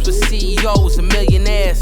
with CEOs and millionaires.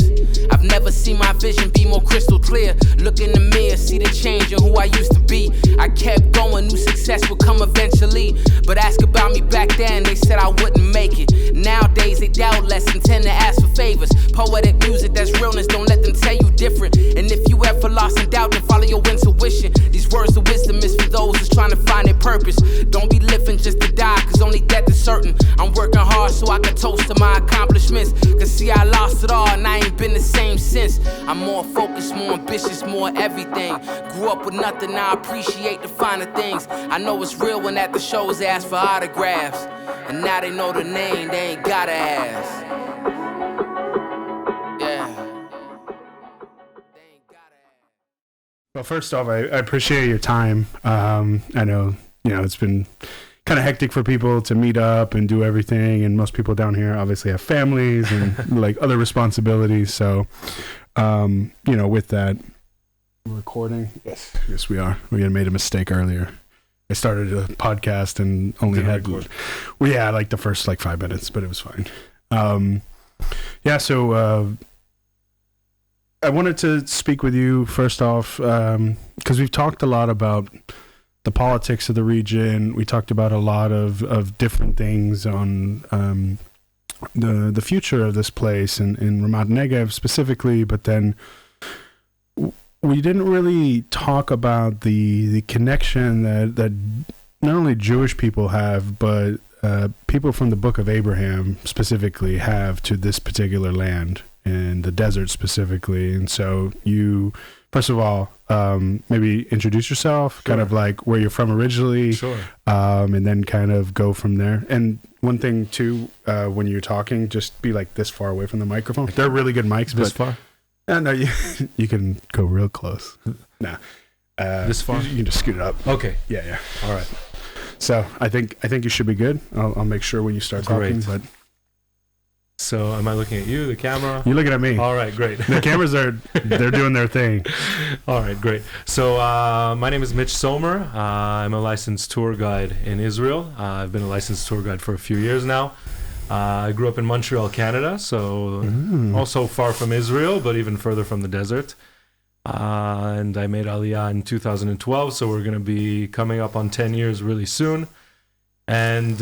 I've never seen my vision be more crystal clear. Look in the mirror, see the change in who I used to be. I kept going, knew success would come eventually. But ask about me back then, they said I wouldn't make it. Nowadays they doubt less and tend to ask for favors. Poetic music, that's realness, don't let them tell you different. And if you ever lost in doubt, then follow your intuition. These words of wisdom is for those who's trying to find their purpose. Don't be living just to die, cause only death is certain. I'm working hard so I can toast to my accomplishments. Cause see, I lost it all and I ain't been the same since. I'm more focused, more ambitious, more everything. Grew up with nothing, I appreciate the finer things. I know it's real when at the shows they ask for autographs. And now they know the name, they ain't gotta ask. Well, first off, I appreciate your time. I know, it's been kind of hectic for people to meet up and do everything. And most people down here obviously have families and like other responsibilities. So, with that, we're recording. Yes, we are. We had made a mistake earlier. I started a podcast and only had like the first 5 minutes, but it was fine. So I wanted to speak with you first off because we've talked a lot about the politics of the region. We talked about a lot of different things on the future of this place in Ramat Negev specifically, but then we didn't really talk about the connection that not only Jewish people have, but people from the Book of Abraham specifically have to this particular land and the desert specifically. And so you, first of all, maybe introduce yourself, kind of like where you're from originally, and then kind of go from there. And one thing too, when you're talking, just be like this far away from the microphone. They're really good mics. This far? No, you can go real close. Nah. This far? You can just scoot it up. Okay. Yeah. All right. So I think you should be good. I'll make sure when you start talking. But so am I looking at you, the camera? You're looking at me. All right, great. The cameras they're doing their thing. All right, great. So my name is Mitch Sohmer. I'm a licensed tour guide in Israel. I've been a licensed tour guide for a few years now. I grew up in Montreal, Canada, so also far from Israel, but even further from the desert. And I made Aliyah in 2012, so we're going to be coming up on 10 years really soon. And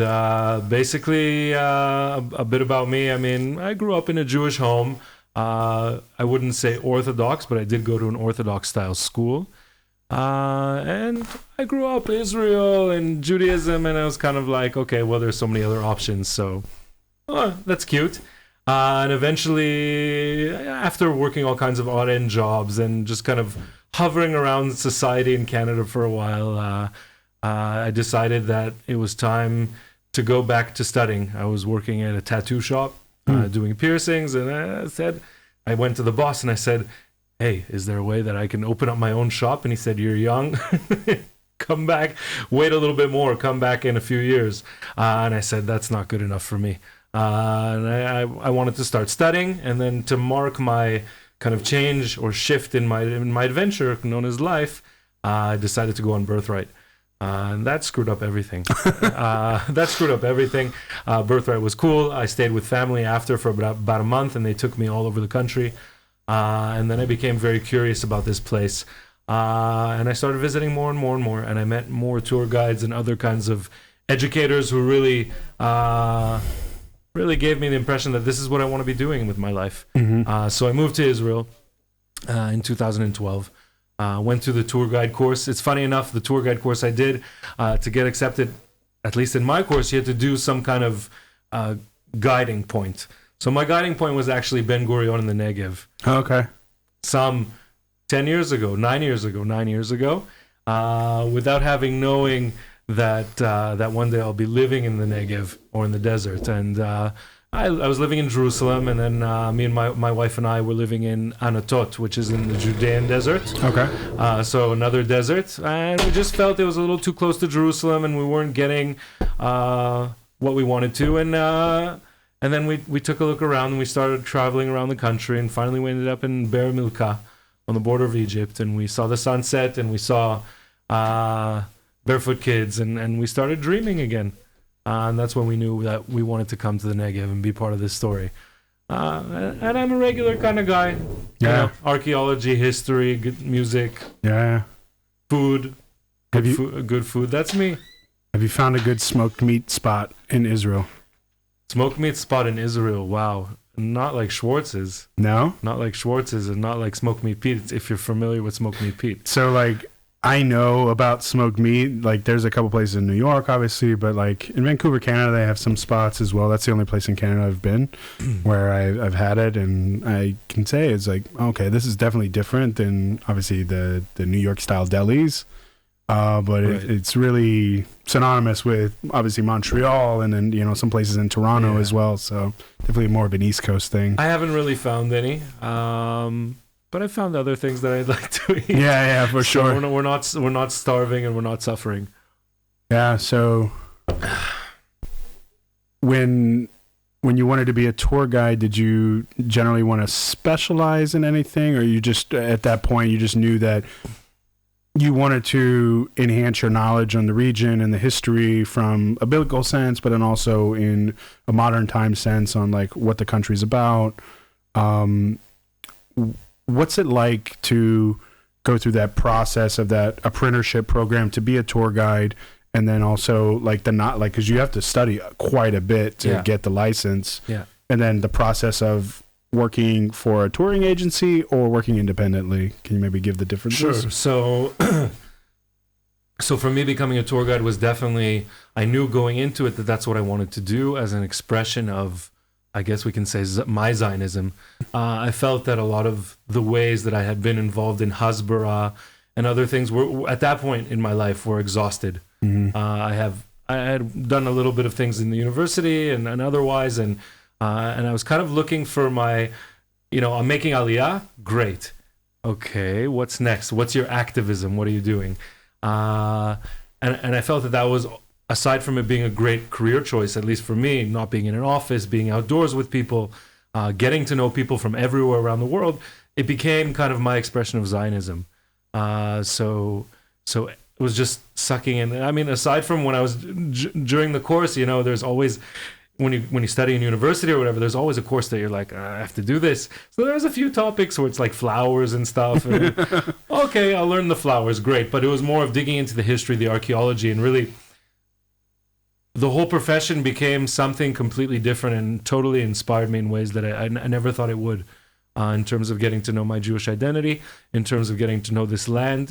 basically, a bit about me. I mean, I grew up in a Jewish home. I wouldn't say Orthodox, but I did go to an Orthodox-style school. And I grew up Israel and Judaism, and I was kind of like, okay, well, there's so many other options, so that's cute. And eventually, after working all kinds of odd-end jobs and just kind of hovering around society in Canada for a while, I decided that it was time to go back to studying. I was working at a tattoo shop, doing piercings, and I went to the boss and I said, hey, is there a way that I can open up my own shop? And he said, you're young. Come back, wait a little bit more, come back in a few years. And I said, that's not good enough for me. And I wanted to start studying, and then to mark my kind of change or shift in my adventure known as life, I decided to go on Birthright. And that screwed up everything. Birthright was cool. I stayed with family after for about a month, and they took me all over the country. And then I became very curious about this place. And I started visiting more and more and more, and I met more tour guides and other kinds of educators who really gave me the impression that this is what I want to be doing with my life. So I moved to Israel in 2012. Went through the tour guide course. It's funny enough, the tour guide course I did, to get accepted, at least in my course, you had to do some kind of guiding point. So my guiding point was actually Ben Gurion in the Negev. Okay. Some 9 years ago, without knowing that one day I'll be living in the Negev or in the desert. And I was living in Jerusalem, and then me and my wife and I were living in Anatot, which is in the Judean desert. Okay. So another desert. And we just felt it was a little too close to Jerusalem, and we weren't getting what we wanted to. And then we took a look around, and we started traveling around the country, and finally we ended up in Be'er Milka on the border of Egypt, and we saw the sunset, and we saw barefoot kids, and we started dreaming again. And that's when we knew that we wanted to come to the Negev and be part of this story. And I'm a regular kind of guy. Yeah. You know, archaeology, history, good music, Yeah. food, Have you good food. That's me. have you found a good smoked meat spot in Israel? Smoked meat spot in Israel. Wow. Not like Schwartz's. No. Not like Schwartz's and not like Smoked Meat Pete, if you're familiar with Smoked Meat Pete. So like I know about smoked meat. Like there's a couple places in New York, obviously, but like in Vancouver, Canada, they have some spots as well. That's the only place in Canada I've been where I've had it, and I can say it's like, okay, this is definitely different than obviously the New York style delis. But Right. it's really synonymous with obviously Montreal and then, you know, some places in Toronto Yeah. as well. So definitely more of an East Coast thing. I haven't really found any, but I found other things that I'd like to eat. Yeah, for So sure. we're not starving and we're not suffering. Yeah, so when you wanted to be a tour guide, did you generally want to specialize in anything, or you just at that point you just knew that you wanted to enhance your knowledge on the region and the history from a biblical sense, but then also in a modern time sense on like what the country's about? What's it like to go through that process of that apprenticeship program to be a tour guide, and then also like because you have to study quite a bit to Yeah. get the license, Yeah. and then the process of working for a touring agency or working independently? Can you maybe give the differences? Sure. So for me, becoming a tour guide was definitely, I knew going into it that that's what I wanted to do as an expression of, I guess we can say, my Zionism. I felt that a lot of the ways that I had been involved in Hasbara and other things were, at that point in my life, were exhausted. Mm-hmm. I had done a little bit of things in the university and otherwise, and I was kind of looking for my, I'm making Aliyah, great. Okay, what's next? What's your activism? What are you doing? And I felt that was, aside from it being a great career choice, at least for me, not being in an office, being outdoors with people, getting to know people from everywhere around the world, it became kind of my expression of Zionism. So it was just sucking in. I mean, aside from when I was during the course, there's always, when you study in university or whatever, there's always a course that you're like, I have to do this. So there's a few topics where it's like flowers and stuff. And, okay, I'll learn the flowers, great. But it was more of digging into the history, the archaeology, and really the whole profession became something completely different and totally inspired me in ways that I never thought it would. In terms of getting to know my Jewish identity, in terms of getting to know this land,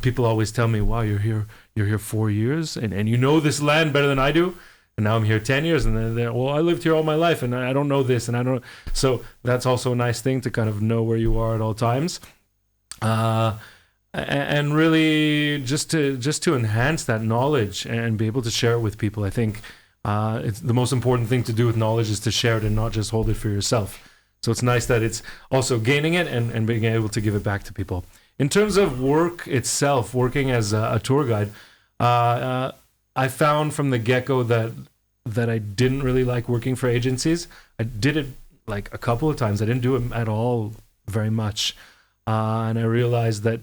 people always tell me, "Wow, you're here 4 years, and you know this land better than I do." And now I'm here 10 years, and they're, well, I lived here all my life, and I don't know this, and I don't. So that's also a nice thing to kind of know where you are at all times, and really just to enhance that knowledge and be able to share it with people. I think. It's the most important thing to do with knowledge is to share it and not just hold it for yourself. So it's nice that it's also gaining it and being able to give it back to people. In terms of work itself, working as a tour guide, I found from the get-go that I didn't really like working for agencies. I did it like a couple of times. I didn't do it at all very much. And I realized that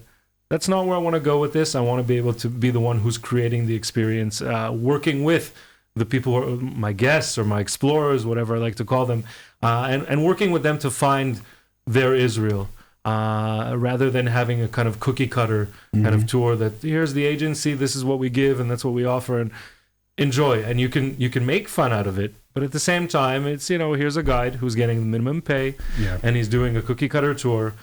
that's not where I want to go with this. I want to be able to be the one who's creating the experience, working with the people, who are my guests or my explorers, whatever I like to call them, and working with them to find their Israel, rather than having a kind of cookie cutter kind of tour that here's the agency, this is what we give, and that's what we offer, and enjoy. And you can make fun out of it, but at the same time, it's here's a guide who's getting the minimum pay, and he's doing a cookie cutter tour.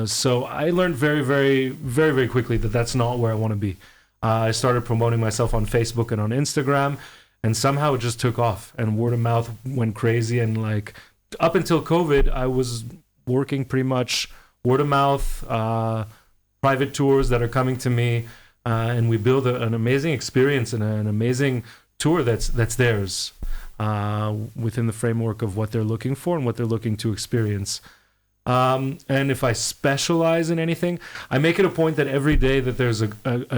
So I learned very, very, very, very quickly that that's not where I want to be. I started promoting myself on Facebook and on Instagram. And somehow it just took off, and word of mouth went crazy. And like up until COVID, I was working pretty much word of mouth, private tours that are coming to me, and we build an amazing experience and an amazing tour that's theirs within the framework of what they're looking for and what they're looking to experience. And if I specialize in anything, I make it a point that every day that there's a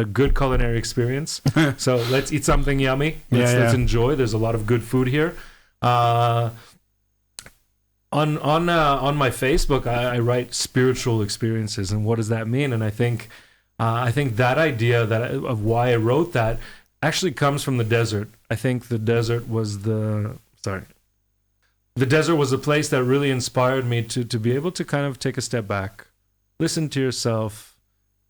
good culinary experience. So let's eat something yummy. Let's enjoy. There's a lot of good food here. On my Facebook, I write spiritual experiences, and what does that mean? And I think that idea of why I wrote that actually comes from the desert. I think the desert was the desert was a place that really inspired me to be able to kind of take a step back, listen to yourself,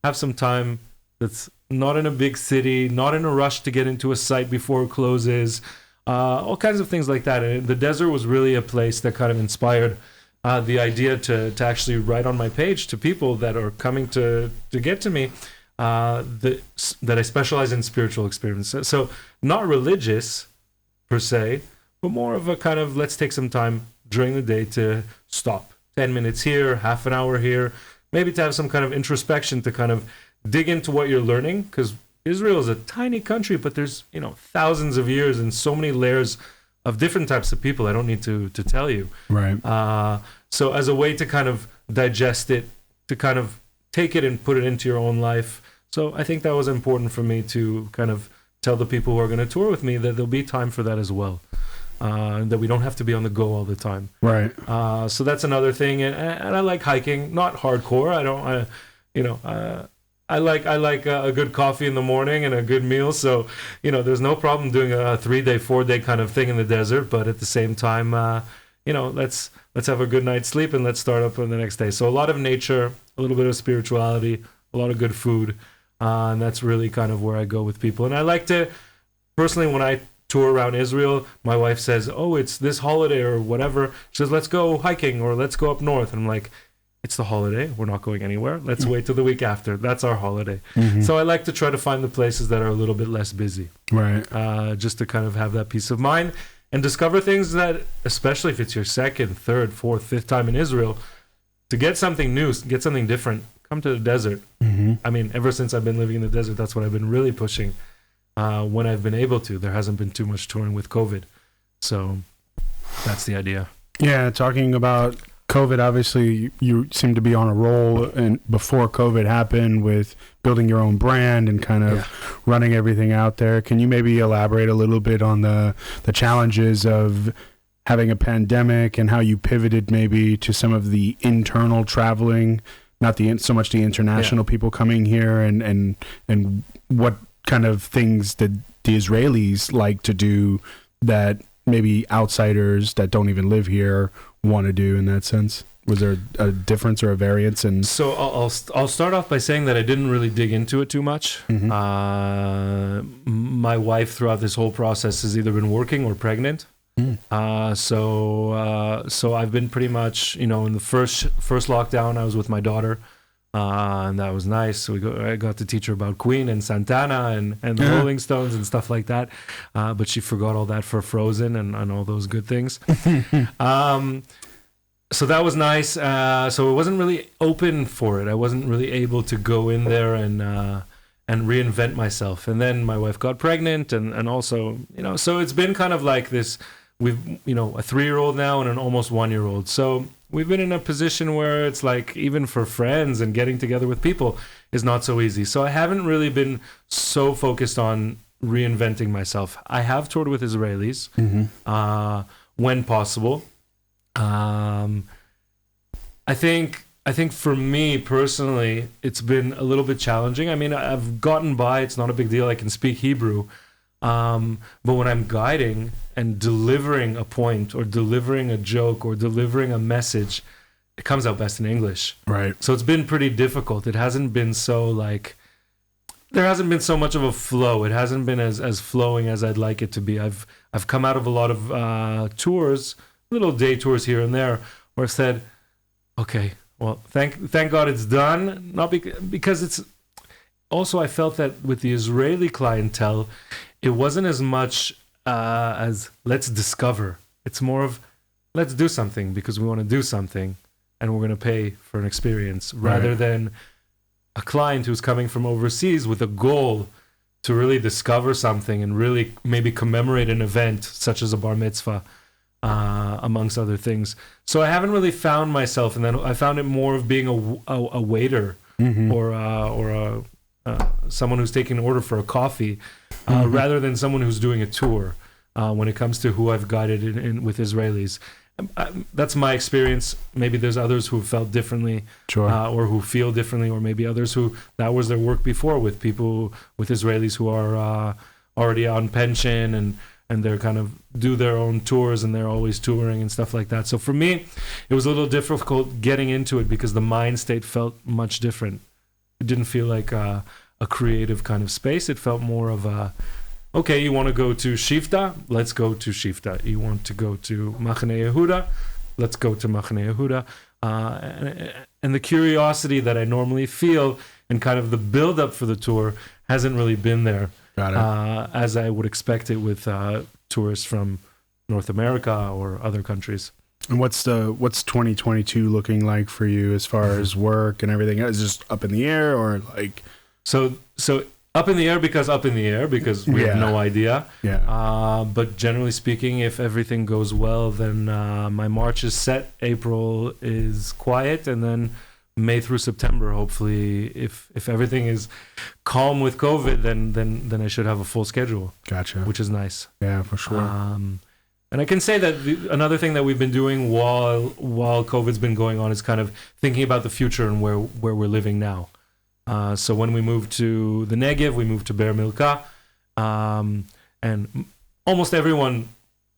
have some time that's not in a big city, not in a rush to get into a site before it closes, all kinds of things like that. And the desert was really a place that kind of inspired the idea to actually write on my page to people that are coming to get to me that I specialize in spiritual experiences. So not religious per se, but more of a kind of, let's take some time during the day to stop 10 minutes here, half an hour here, maybe to have some kind of introspection to kind of dig into what you're learning, because Israel is a tiny country, but there's, thousands of years and so many layers of different types of people. I don't need to tell you. Right. So as a way to kind of digest it, to kind of take it and put it into your own life. So I think that was important for me to kind of tell the people who are going to tour with me that there'll be time for that as well. That we don't have to be on the go all the time. Right. So that's another thing. And I like hiking, not hardcore. I like a good coffee in the morning and a good meal. So, there's no problem doing a 3-day, 4-day kind of thing in the desert. But at the same time, let's have a good night's sleep and let's start up on the next day. So a lot of nature, a little bit of spirituality, a lot of good food. And that's really kind of where I go with people. And I like to, personally, when I tour around Israel, my wife says, oh, it's this holiday or whatever. She says, let's go hiking or let's go up north. And I'm like, it's the holiday. We're not going anywhere. Let's wait till the week after. That's our holiday. Mm-hmm. So I like to try to find the places that are a little bit less busy. Right. Just to kind of have that peace of mind and discover things that, especially if it's your second, third, fourth, fifth time in Israel, to get something new, get something different, come to the desert. Mm-hmm. I mean, ever since I've been living in the desert, that's what I've been really pushing. When I've been able to. There hasn't been too much touring with COVID. So that's the idea. Yeah, talking about COVID, obviously you seem to be on a roll, and before COVID happened with building your own brand and kind of running everything out there. Can you maybe elaborate a little bit on the challenges of having a pandemic and how you pivoted maybe to some of the internal traveling, not so much the international people coming here, and what kind of things that the Israelis like to do that maybe outsiders that don't even live here want to do in that sense? Was there a difference or a variance? And so I'll start off by saying that I didn't really dig into it too much. Mm-hmm. My wife throughout this whole process has either been working or pregnant. So I've been pretty much, in the first lockdown, I was with my daughter. And that was nice. So I got to teach her about Queen and Santana and the Rolling Stones and stuff like that. But she forgot all that for Frozen and all those good things. So that was nice. So it wasn't really open for it. I wasn't really able to go in there and reinvent myself. And then my wife got pregnant and also, so it's been kind of like this. We've, a 3-year-old now and an almost 1-year-old. So we've been in a position where it's like, even for friends and getting together with people is not so easy. So I haven't really been so focused on reinventing myself. I have toured with Israelis when possible. I think for me personally, it's been a little bit challenging. I mean, I've gotten by. It's not a big deal. I can speak Hebrew. But when I'm guiding and delivering a point or delivering a joke or delivering a message, it comes out best in English. Right. So it's been pretty difficult. It hasn't been so there hasn't been so much of a flow. It hasn't been as flowing as I'd like it to be. I've come out of a lot of tours, little day tours here and there, where I've said, okay, well, thank God it's done. Not because it's also, I felt that with the Israeli clientele, it wasn't as much as let's discover. It's more of let's do something because we want to do something and we're going to pay for an experience, rather than a client who's coming from overseas with a goal to really discover something and really maybe commemorate an event such as a bar mitzvah, amongst other things. So I haven't really found myself, and then I found it more of being a waiter or someone who's taking an order for a coffee, rather than someone who's doing a tour. When it comes to who I've guided in with Israelis, that's my experience. Maybe there's others who felt differently, or who feel differently, or maybe others who that was their work before, with people with Israelis who are already on pension they're kind of do their own tours, and they're always touring and stuff like that. So for me, it was a little difficult getting into it because the mind state felt much different. It didn't feel like a creative kind of space. It felt more of a, okay, you want to go to Shifta? Let's go to Shifta. You want to go to Machane Yehuda? Let's go to Machane Yehuda. And the curiosity that I normally feel and kind of the build-up for the tour hasn't really been there. Got it. As I would expect it with tourists from North America or other countries. And what's 2022 looking like for you as far as work and everything? Is it just up in the air, or like? So up in the air because we have no idea. Yeah. But generally speaking, if everything goes well, then my March is set. April is quiet, and then May through September, hopefully, if everything is calm with COVID, then I should have a full schedule. Gotcha. Which is nice. Yeah, for sure. And I can say that another thing that we've been doing while COVID's been going on is kind of thinking about the future and where we're living now. So when we moved to the Negev, we moved to Be'er Milka, and almost everyone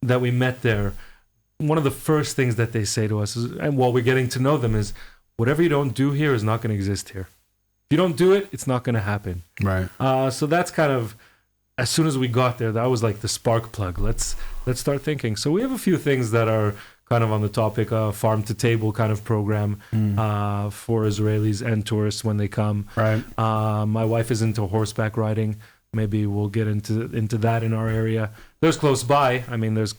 that we met there, one of the first things that they say to us is, and while we're getting to know them, is whatever you don't do here is not going to exist here. If you don't do it, it's not going to happen. Right. So that's kind of, as soon as we got there, that was like the spark plug. Let's start thinking. So we have a few things that are kind of on the topic, farm to table kind of program for Israelis and tourists when they come. Right. My wife is into horseback riding. Maybe we'll get into that in our area. There's close by. I mean, there's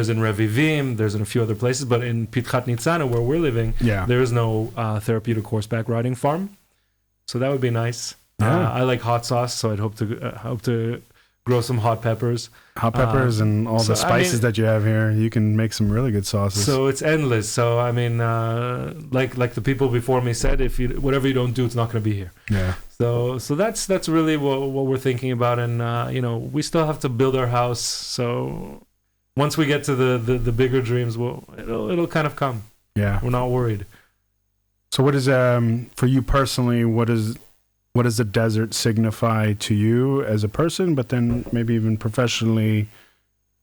in Revivim, there's in a few other places, but in Pitchat Nitzana, where we're living, there is no therapeutic horseback riding farm. So that would be nice. I like hot sauce, so I'd hope to grow some hot peppers. Hot peppers and all the spices that you have here. You can make some really good sauces. So it's endless. So I mean, like the people before me said, whatever you don't do, it's not going to be here. Yeah. So that's really what we're thinking about, and we still have to build our house. So once we get to the bigger dreams, it'll kind of come. Yeah. We're not worried. So what is for you personally? What does the desert signify to you as a person, but then maybe even professionally?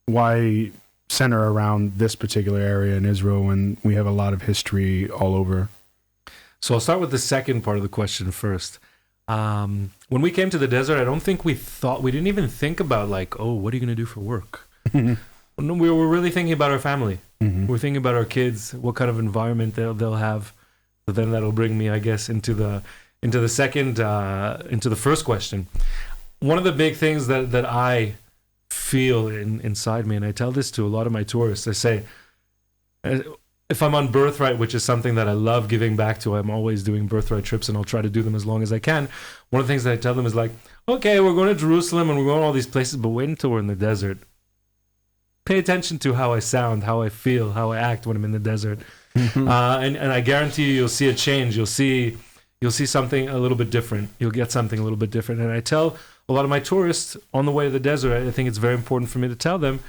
Why center around this particular area in Israel when we have a lot of history all over? So I'll start with the second part of the question first. When we came to the desert, I don't think we didn't even think about like, oh, what are you going to do for work? No, we were really thinking about our family. Mm-hmm. We're thinking about our kids, what kind of environment they'll have. So then that'll bring me, I guess, into the first question. One of the big things that I feel inside me, and I tell this to a lot of my tourists, I say, if I'm on birthright, which is something that I love giving back to, I'm always doing birthright trips, and I'll try to do them as long as I can. One of the things that I tell them is like, okay, we're going to Jerusalem and we're going to all these places, but wait until we're in the desert. Pay attention to how I sound, how I feel, how I act when I'm in the desert. Mm-hmm. And I guarantee you'll see a change. You'll see something a little bit different. You'll get something a little bit different. And I tell a lot of my tourists on the way to the desert, I think it's very important for me to tell them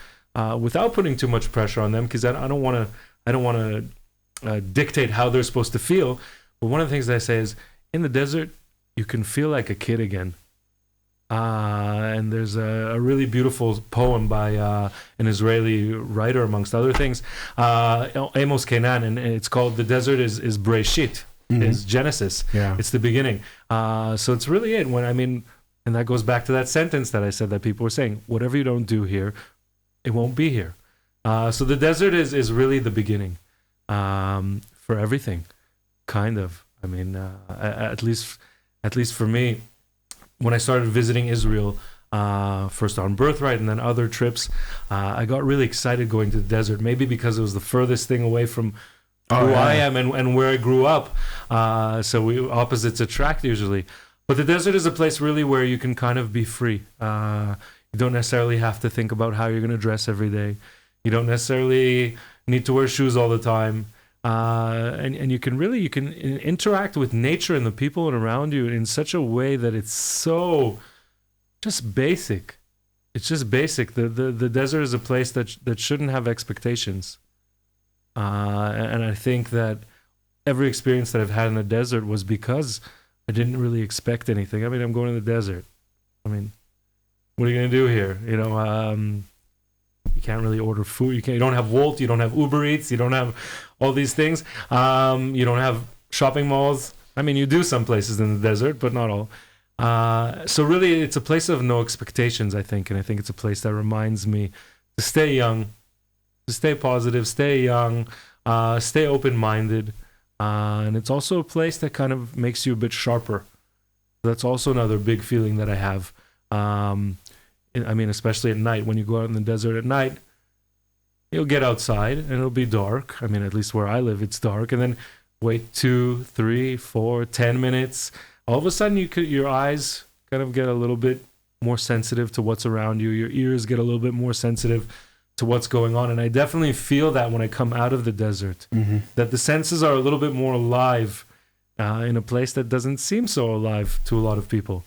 without putting too much pressure on them, because I don't want to dictate how they're supposed to feel. But one of the things that I say is, in the desert, you can feel like a kid again. And there's a really beautiful poem by an Israeli writer, amongst other things, Amos Kenan, and it's called "The Desert is Breshit." Mm-hmm. Is Genesis. Yeah. It's the beginning. So it's really it. And that goes back to that sentence that I said that people were saying, whatever you don't do here, it won't be here. So the desert is really the beginning for everything, kind of. I mean, at least for me, when I started visiting Israel, first on Birthright and then other trips, I got really excited going to the desert, maybe because it was the furthest thing away from I am and where I grew up. So opposites attract usually. But the desert is a place really where you can kind of be free. You don't necessarily have to think about how you're going to dress every day. You don't necessarily need to wear shoes all the time. And you can interact with nature and the people around you in such a way that it's so just basic. It's just basic. The desert is a place that shouldn't have expectations. And I think that every experience that I've had in the desert was because I didn't really expect anything. I mean, I'm going to the desert. I mean, what are you going to do here? You can't really order food. You don't have Wolfe. You don't have Uber Eats. You don't have all these things. You don't have shopping malls. I mean, you do some places in the desert, but not all. So really, it's a place of no expectations, I think. And I think it's a place that reminds me to stay young, to stay positive, stay young, stay open-minded. And it's also a place that kind of makes you a bit sharper. That's also another big feeling that I have. I mean, especially at night, when you go out in the desert at night, you'll get outside and it'll be dark. I mean, at least where I live, it's dark. And then wait 2, 3, 4, 10 minutes. All of a sudden, your eyes kind of get a little bit more sensitive to what's around you. Your ears get a little bit more sensitive to what's going on. And I definitely feel that when I come out of the desert, that the senses are a little bit more alive in a place that doesn't seem so alive to a lot of people.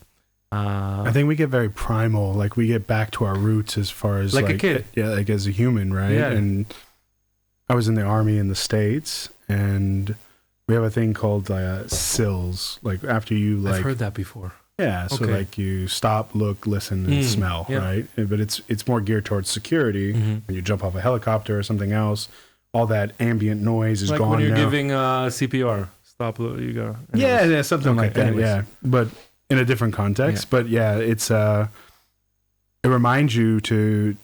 I think we get very primal, like we get back to our roots as far as like a kid. Yeah, like as a human, right? Yeah. And I was in the Army in the States, and we have a thing called SILS, like after you I've heard that before. Yeah, so like you stop, look, listen, and smell, right? But it's more geared towards security. When you jump off a helicopter or something else, all that ambient noise is like gone when you're now. giving CPR. Stop, you go. Anyways. Yeah, something like that. Anyways. Yeah, but in a different context. But yeah, it's it reminds you to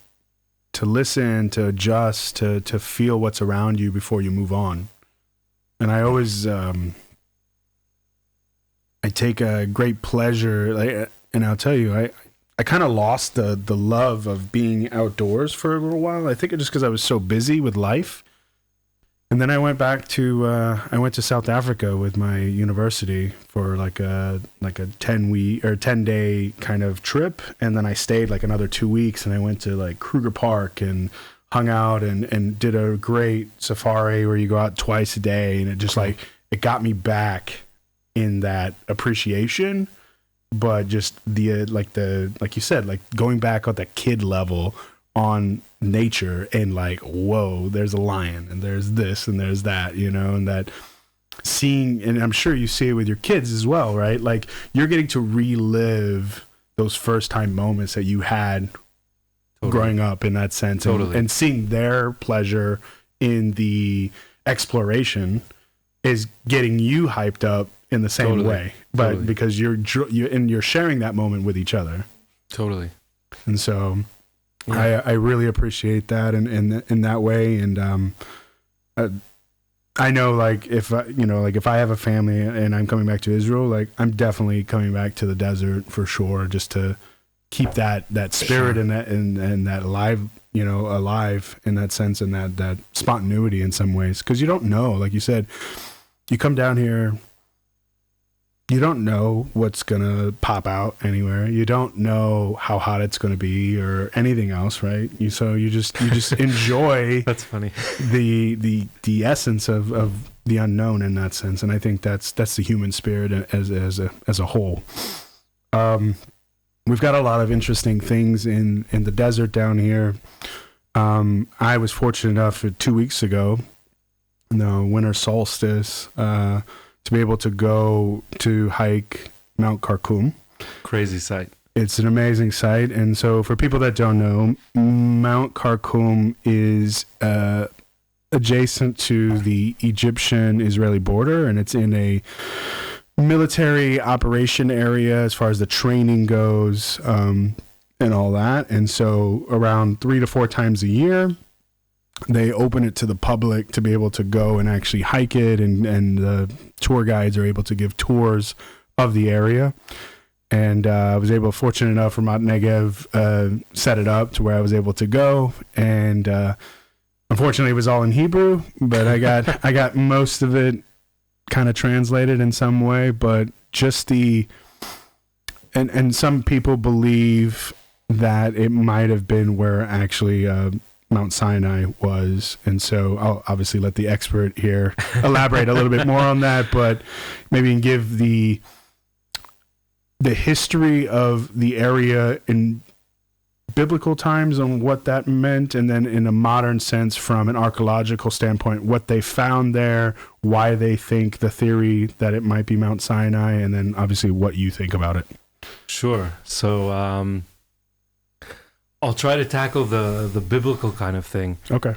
listen, to adjust, to feel what's around you before you move on. And I always I take a great pleasure, and I'll tell you, I kind of lost the love of being outdoors for a little while. I think just because I was so busy with life. And then I went back to I went to South Africa with my university for like a 10-day kind of trip, and then I stayed like another 2 weeks, and I went to like Kruger Park and hung out and did a great safari where you go out twice a day, and it just like it got me back in that appreciation, but just the like you said, like going back at that kid level on nature, and like, whoa, there's a lion and there's this and there's that, and that seeing, and I'm sure you see it with your kids as well, right? Like you're getting to relive those first time moments that you had growing up in that sense, and seeing their pleasure in the exploration is getting you hyped up in the same way, but because you're sharing that moment with each other. Totally. And so I really appreciate that in that way. And I know, like if I have a family and I'm coming back to Israel, like I'm definitely coming back to the desert for sure, just to keep that spirit and that alive in that sense, and that spontaneity in some ways, because you don't know, like you said, you come down here, you don't know what's gonna pop out anywhere. You don't know how hot it's gonna be or anything else, right? So you just enjoy. That's funny. The essence of the unknown in that sense, and I think that's the human spirit as a whole. We've got a lot of interesting things in the desert down here. I was fortunate enough 2 weeks ago, the winter solstice, to be able to go to hike Mount Kharkoum. Crazy sight. It's an amazing sight. And so for people that don't know, Mount Kharkoum is adjacent to the Egyptian-Israeli border, and it's in a military operation area as far as the training goes, and all that. And so around 3 to 4 times a year, they open it to the public to be able to go and actually hike it, and the tour guides are able to give tours of the area. And I was fortunate enough for Mount Negev, set it up to where I was able to go. And unfortunately, it was all in Hebrew, but I got most of it kind of translated in some way. But just and some people believe that it might have been where actually Mount Sinai was, and so I'll obviously let the expert here elaborate a little bit more on that, but maybe give the history of the area in biblical times on what that meant, and then in a modern sense from an archaeological standpoint, what they found there, why they think the theory that it might be Mount Sinai, and then obviously what you think about it. Sure. So I'll try to tackle the biblical kind of thing. Okay.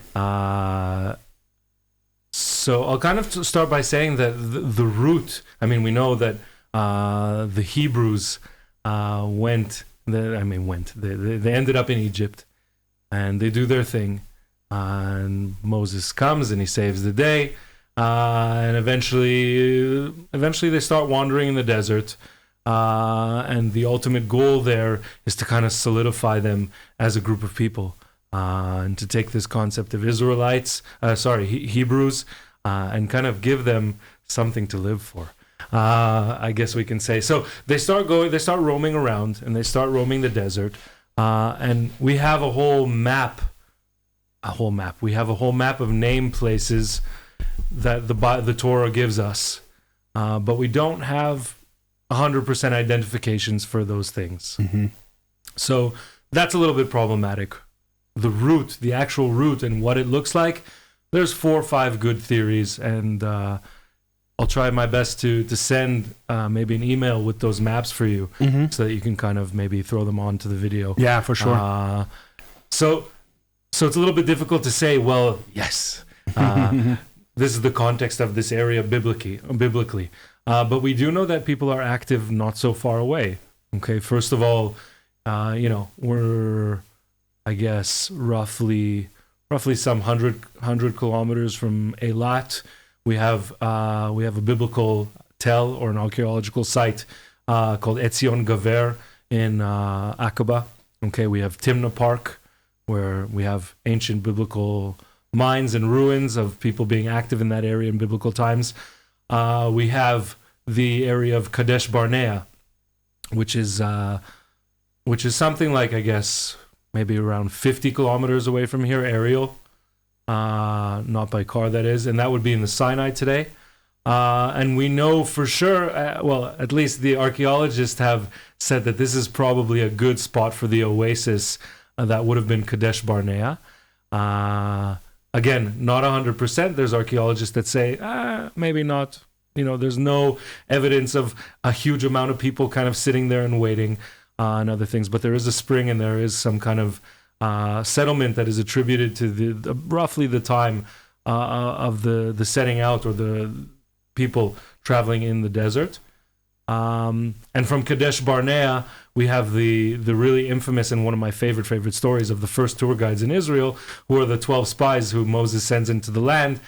So I'll kind of start by saying that the root, I mean, we know that the Hebrews they ended up in Egypt, and they do their thing, and Moses comes and he saves the day, and eventually they start wandering in the desert, and the ultimate goal there is to kind of solidify them as a group of people, and to take this concept of Hebrews, and kind of give them something to live for. I guess we can say. So they start roaming around, and they start roaming the desert, and we have a whole map. We have a whole map of name places that the Torah gives us, but we don't have 100% identifications for those things. Mm-hmm. So that's a little bit problematic. The actual route and what it looks like, there's 4 or 5 good theories, and I'll try my best to send maybe an email with those maps for you, Mm-hmm. so that you can kind of maybe throw them onto the video. Yeah, for sure. So it's a little bit difficult to say, well, yes, this is the context of this area biblically. But we do know that people are active not so far away. Okay, first of all, we're, I guess, roughly some 100 kilometers from Eilat. We have a biblical tell, or an archaeological site called Etzion Gaver in Aqaba. Okay, we have Timna Park, where we have ancient biblical mines and ruins of people being active in that area in biblical times. We have the area of Kadesh Barnea, which is something like, I guess, maybe around 50 kilometers away from here, aerial, not by car, that is, and that would be in the Sinai today. And we know for sure, at least the archaeologists have said that this is probably a good spot for the oasis that would have been Kadesh Barnea. Again, not 100%. There's archaeologists that say, maybe not. There's no evidence of a huge amount of people kind of sitting there and waiting and other things. But there is a spring, and there is some kind of settlement that is attributed to the roughly the time of the setting out, or the people traveling in the desert. And from Kadesh Barnea, we have the really infamous and one of my favorite stories of the first tour guides in Israel, who are the 12 spies who Moses sends into the land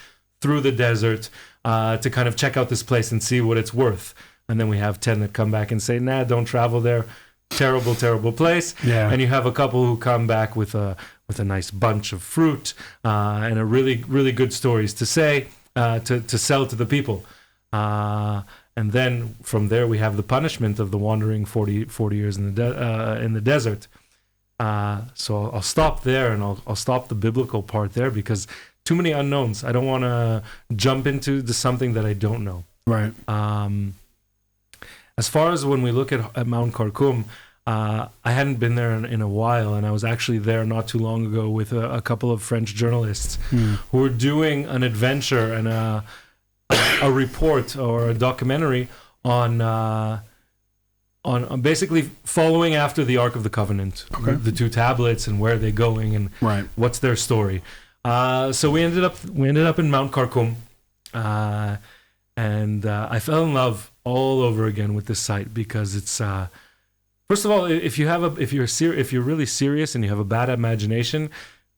through the desert to kind of check out this place and see what it's worth. And then we have 10 that come back and say, nah, don't travel there. Terrible place. Yeah. And you have a couple who come back with a nice bunch of fruit and a really good stories to say, to sell to the people. And then from there we have the punishment of the wandering 40 years in the desert. So I'll stop there, and I'll stop the biblical part there, because too many unknowns. I don't want to jump into something that I don't know. Right. As far as when we look at Mount Karkum, I hadn't been there in a while, and I was actually there not too long ago with a couple of French journalists who were doing an adventure and a report or a documentary on basically following after the Ark of the Covenant, the 2 tablets, and where they're going, and what's their story. So we ended up in Mount Karkum, and I fell in love all over again with this site, because it's first of all, if you're really serious and you have a bad imagination,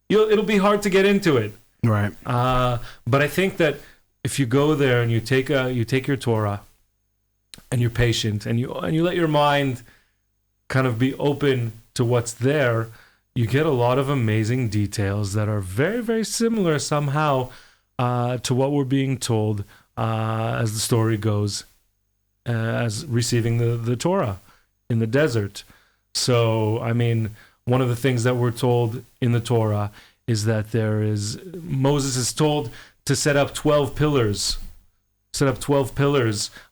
it'll be hard to get into it. Right. But I think that if you go there and you take your Torah, and you're patient, and you let your mind kind of be open to what's there, you get a lot of amazing details that are very, very similar somehow to what we're being told as the story goes, as receiving the Torah in the desert. So, I mean, one of the things that we're told in the Torah is that Moses is told to set up 12 pillars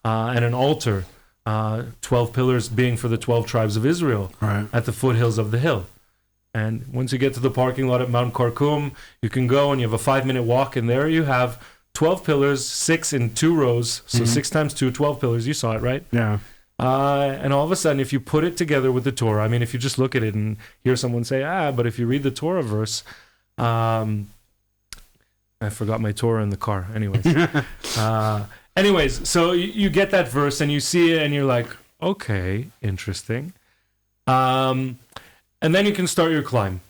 and an altar, 12 pillars being for the 12 tribes of Israel at the foothills of the hill. And once you get to the parking lot at Mount Karkum, you can go and you have a 5-minute walk, and there you have 12 pillars, 6 in 2 rows. So 6 times 2, 12 pillars. You saw it, right? Yeah. And all of a sudden, if you put it together with the Torah, I mean, if you just look at it and hear someone say, but if you read the Torah verse, I forgot my Torah in the car. Anyways, so you get that verse and you see it and you're like, okay, interesting. And then you can start your climb.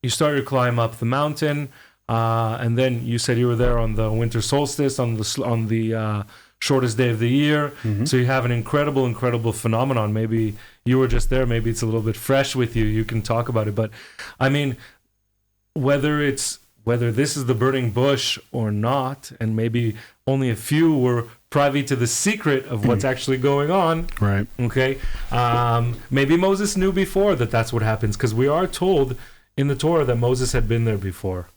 You start your climb up the mountain, and then you said you were there on the winter solstice, on the shortest day of the year. Mm-hmm. So you have an incredible phenomenon. Maybe you were just there. Maybe it's a little bit fresh with you. You can talk about it. But I mean, whether this is the burning bush or not, and maybe only a few were privy to the secret of what's actually going on. Right. Okay. Maybe Moses knew before that that's what happens, because we are told in the Torah that Moses had been there before.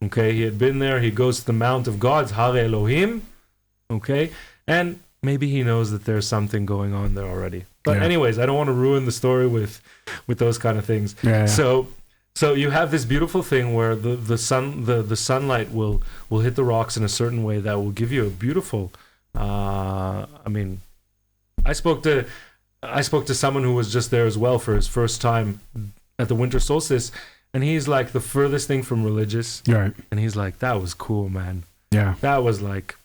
Okay. He had been there. He goes to the Mount of Gods, Har Elohim. Okay. And maybe he knows that there's something going on there already. But anyways, I don't want to ruin the story with those kind of things. Yeah. So you have this beautiful thing where the sunlight will hit the rocks in a certain way that will give you a beautiful. I mean, I spoke to someone who was just there as well for his first time at the winter solstice, and he's like the furthest thing from religious. Right. And he's like, that was cool, man. Yeah. That was like,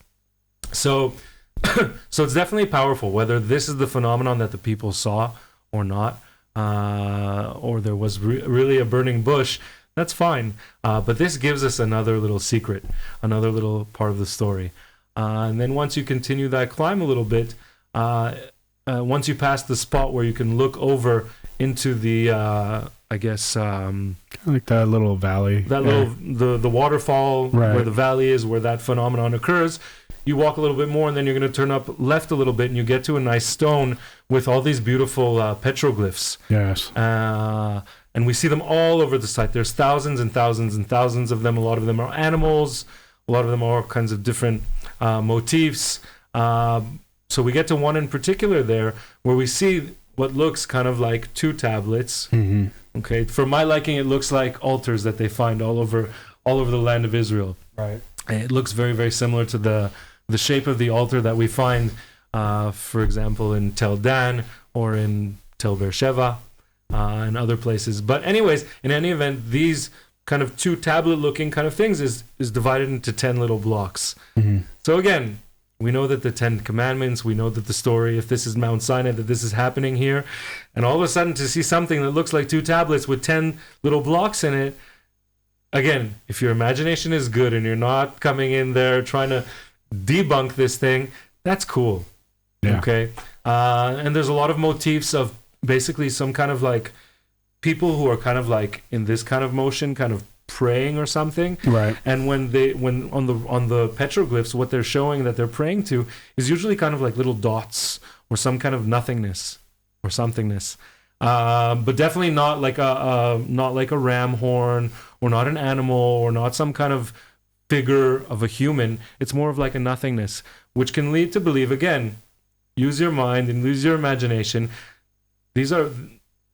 so it's definitely powerful, whether this is the phenomenon that the people saw or not. Or there was really a burning bush, that's fine. But this gives us another little secret, another little part of the story. And then once you continue that climb a little bit, once you pass the spot where you can look over into the, kind of like that little valley. The waterfall, right, where the valley is, where that phenomenon occurs. You walk a little bit more, and then you're going to turn up left a little bit, and you get to a nice stone with all these beautiful petroglyphs. Yes. And we see them all over the site. There's thousands and thousands and thousands of them. A lot of them are animals. A lot of them are all kinds of different motifs. So we get to one in particular there where we see what looks kind of like two tablets. Mm-hmm. Okay. For my liking, it looks like altars that they find all over the land of Israel. Right. And it looks very, very similar to the shape of the altar that we find, for example, in Tel Dan or in Tel Beersheba and other places. But anyways, in any event, these kind of two tablet-looking kind of things is divided into 10 little blocks. Mm-hmm. So again, we know that the 10 Commandments, we know that the story, if this is Mount Sinai, that this is happening here. And all of a sudden to see something that looks like two tablets with 10 little blocks in it, again, if your imagination is good and you're not coming in there trying to debunk this thing, that's cool. Yeah. Okay. And there's a lot of motifs of basically some kind of like people who are kind of like in this kind of motion, kind of praying or something. Right. And when on the petroglyphs, what they're showing that they're praying to is usually kind of like little dots or some kind of nothingness or somethingness. But definitely not like a ram horn, or not an animal, or not some kind of figure of a human. It's more of like a nothingness, which can lead to believe, again, use your mind and use your imagination. These are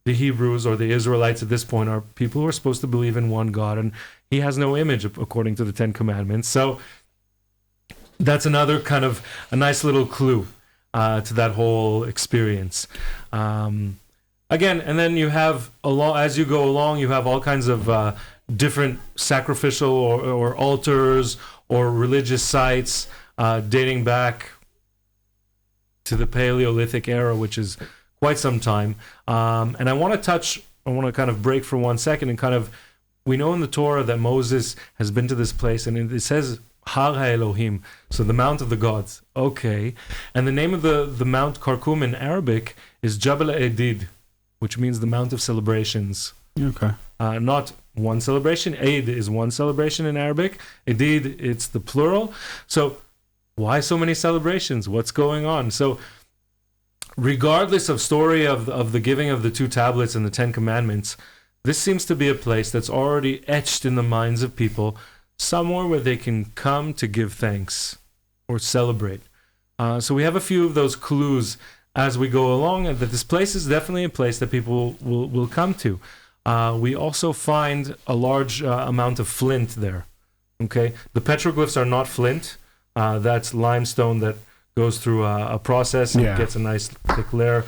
the Hebrews or the Israelites at this point are people who are supposed to believe in one God, and he has no image according to the 10 Commandments. So that's another kind of a nice little clue to that whole experience. Again, and then you have, as you go along, you have all kinds of different sacrificial or altars or religious sites dating back to the Paleolithic era, which is quite some time. And I want to kind of break for 1 second and kind of, we know in the Torah that Moses has been to this place, and it says Har HaElohim, so the Mount of the Gods. Okay. And the name of the Mount Karkum in Arabic is Jabal Edid, which means the Mount of Celebrations. Okay. Not one celebration. Eid is one celebration in Arabic. Edid, it's the plural. So why so many celebrations? What's going on? So regardless of story of the giving of the two tablets and the 10 Commandments, this seems to be a place that's already etched in the minds of people, somewhere where they can come to give thanks or celebrate. So we have a few of those clues as we go along, and that this place is definitely a place that people will come to. We also find a large amount of flint there. Okay, the petroglyphs are not flint. That's limestone that goes through a process and gets a nice thick layer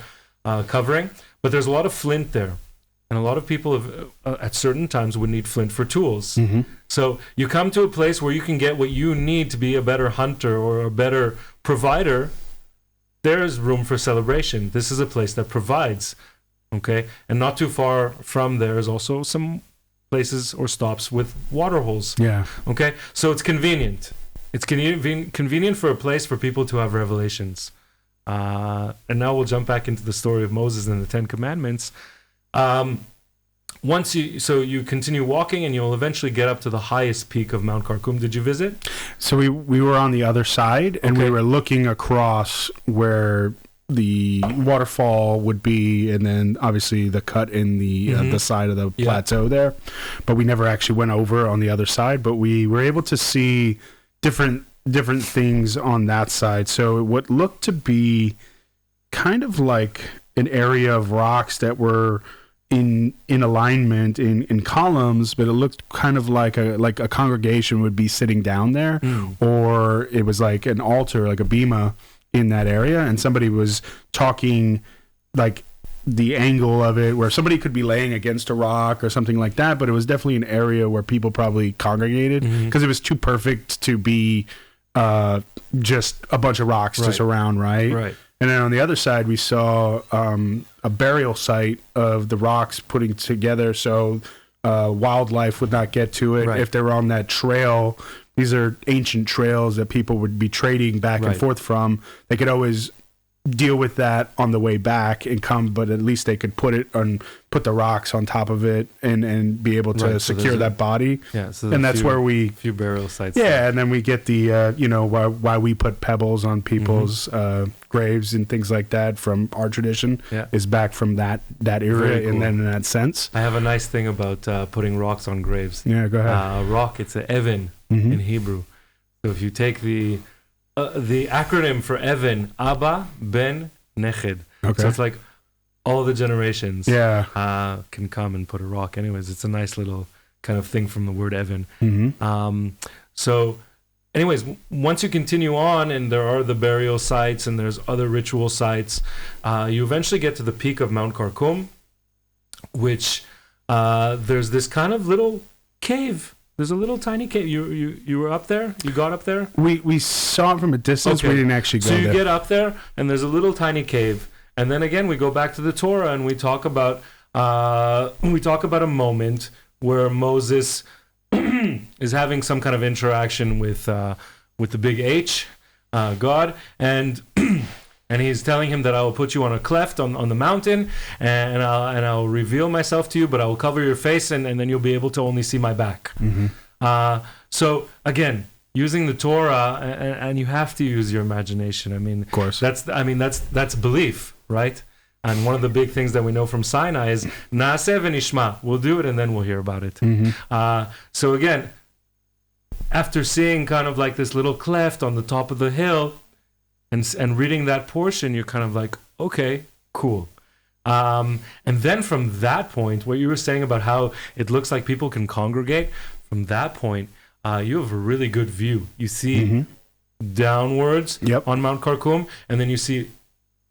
covering. But there's a lot of flint there. And a lot of people at certain times would need flint for tools. Mm-hmm. So you come to a place where you can get what you need to be a better hunter or a better provider. There's room for celebration. This is a place that provides. Okay? And not too far from there is also some places or stops with water holes. Yeah. Okay? So it's convenient. It's convenient for a place for people to have revelations. And now we'll jump back into the story of Moses and the Ten Commandments. Once you continue walking and you'll eventually get up to the highest peak of Mount Karkum. Did you visit? So we were on the other side, and we were looking across where the waterfall would be, and then obviously the cut in the side of the plateau there. But we never actually went over on the other side. But we were able to see different things on that side. So what looked to be kind of like an area of rocks that were in alignment in columns, but it looked kind of like a congregation would be sitting down there, or it was like an altar, like a bima in that area, and somebody was talking like the angle of it where somebody could be laying against a rock or something like that, but it was definitely an area where people probably congregated because it was too perfect to be just a bunch of rocks just around, right? And then on the other side, we saw a burial site of the rocks putting together so wildlife would not get to it. If they were on that trail, these are ancient trails that people would be trading back and forth from. They could always deal with that on the way back and come, but at least they could put the rocks on top of it and be able to secure that body. Yeah, so and that's where we few burial sites. Yeah, and then we get the why we put pebbles on people's graves and things like that from our tradition is back from that era, cool. And then in that sense. I have a nice thing about putting rocks on graves. Yeah, go ahead. Rock, it's an Evan in Hebrew. So if you take the acronym for Evan, Abba, Ben, Neched. Okay. So it's like all the generations can come and put a rock. Anyways, it's a nice little kind of thing from the word Evan. So anyways, once you continue on and there are the burial sites and there's other ritual sites, you eventually get to the peak of Mount Karkum, which there's this kind of little cave. There's a little tiny cave. You were up there? You got up there? We saw it from a distance. We didn't actually go there. So you get up there, and there's a little tiny cave. And then again, we go back to the Torah, and we talk about a moment where Moses is having some kind of interaction with the big H, God, and and he's telling him that I will put you on a cleft on the mountain, and I'll reveal myself to you, but I will cover your face, and then you'll be able to only see my back. So again, using the Torah, and you have to use your imagination. I mean, of course, that's belief, right? And one of the big things that we know from Sinai is Naaseh v'nishma. We'll do it, and then we'll hear about it. So again, after seeing kind of like this little cleft on the top of the hill, and reading that portion, you're kind of like, okay, cool. And then from that point, what you were saying about how it looks like people can congregate, from that point, you have a really good view. You see downwards on Mount Karkum, and then you see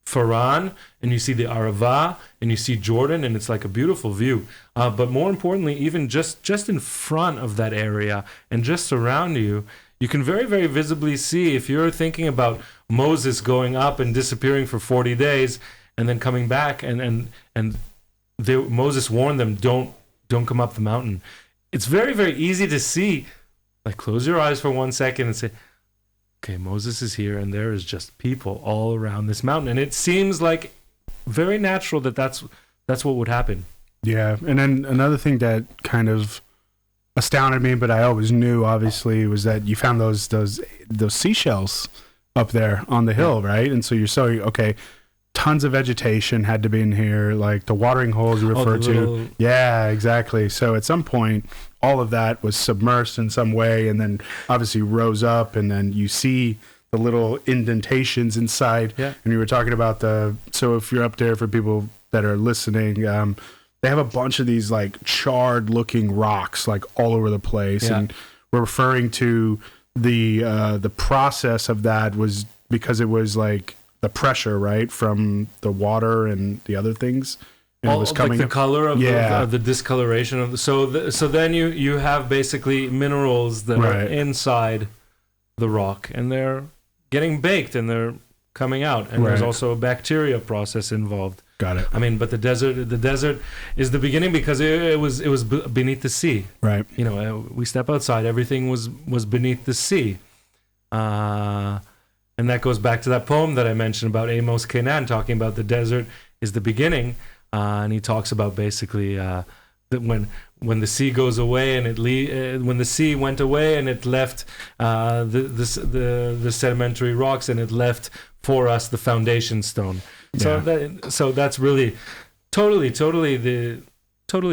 Faran, and you see the Arava, and you see Jordan, and it's like a beautiful view. But more importantly, even just in front of that area and just around you, you can very, very visibly see, if you're thinking about Moses going up and disappearing for 40 days and then coming back, and Moses warned them, don't come up the mountain. It's very, very easy to see, like, close your eyes for 1 second and say, okay, Moses is here, and there is just people all around this mountain. And it seems like very natural that's what would happen. Yeah, and then another thing that kind of astounded me, but I always knew, obviously, was that you found those seashells up there on the hill, right? And so you're saying, okay, tons of vegetation had to be in here, like the watering holes you referred to. Yeah, exactly. So at some point, all of that was submersed in some way, and then obviously rose up, and then you see the little indentations inside. Yeah. And you were talking about so if you're up there, for people that are listening, they have a bunch of these like charred looking rocks like all over the place. And we're referring to the process of that was because it was like the pressure, right, from the water and the other things. And it was coming like the color of, Yeah. the discoloration of the, so then you have basically minerals that are Right. inside the rock, and they're getting baked and they're coming out, and there's Right. also a bacteria process involved. Got it. I mean, but the desert is the beginning because it was beneath the sea. Right. You know, we step outside, everything was beneath the sea. And that goes back to that poem that I mentioned about Amos Kenan, talking about the desert is the beginning. And he talks about basically that when the sea goes away and when the sea went away and it left the sedimentary rocks, and it left for us the foundation stone. So that's really totally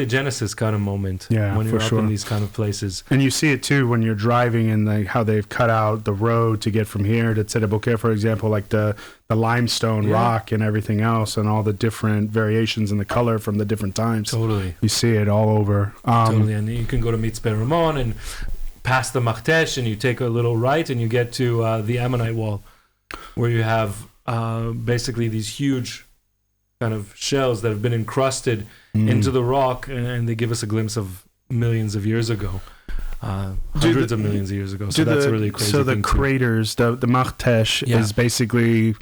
Genesis kind of moment. Yeah, when you're for up sure. in these kind of places. And you see it too when you're driving, and like how they've cut out the road to get from here to Tzedek Boker, for example, like the limestone rock and everything else, and all the different variations in the color from the different times. Totally. You see it all over. Totally. And you can go to Mitzpe Ramon and past the Machtesh, and you take a little right and you get to the Ammonite wall, where you have basically these huge kind of shells that have been encrusted into the rock, and they give us a glimpse of millions of years ago, hundreds of millions of years ago. So that's a really crazy. So the thing craters, the Machtesh is basically,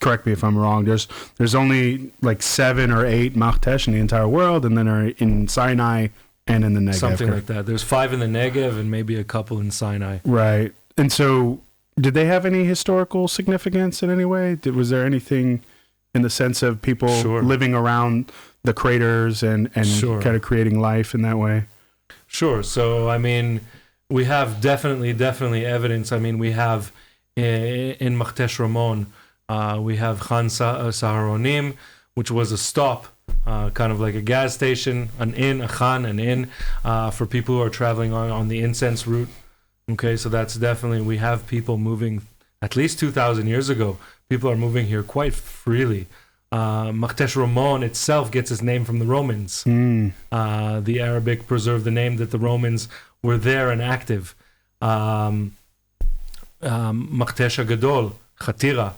correct me if I'm wrong, there's only like 7 or 8 Machtesh in the entire world, and then are in Sinai and in the Negev. Something like that. There's 5 in the Negev and maybe a couple in Sinai. Right. And so did they have any historical significance in any way? Was there anything in the sense of people living around the craters and kind of creating life in that way? Sure. So, I mean, we have definitely evidence. I mean, we have in Machtesh Ramon, we have Khan Saharonim, which was a stop, kind of like a gas station, an inn, for people who are traveling on the incense route. Okay, so that's definitely, we have people moving at least 2,000 years ago. People are moving here quite freely. Machtesh Ramon itself gets its name from the Romans. The Arabic preserved the name that the Romans were there and active. Machtesh HaGadol, Chatira,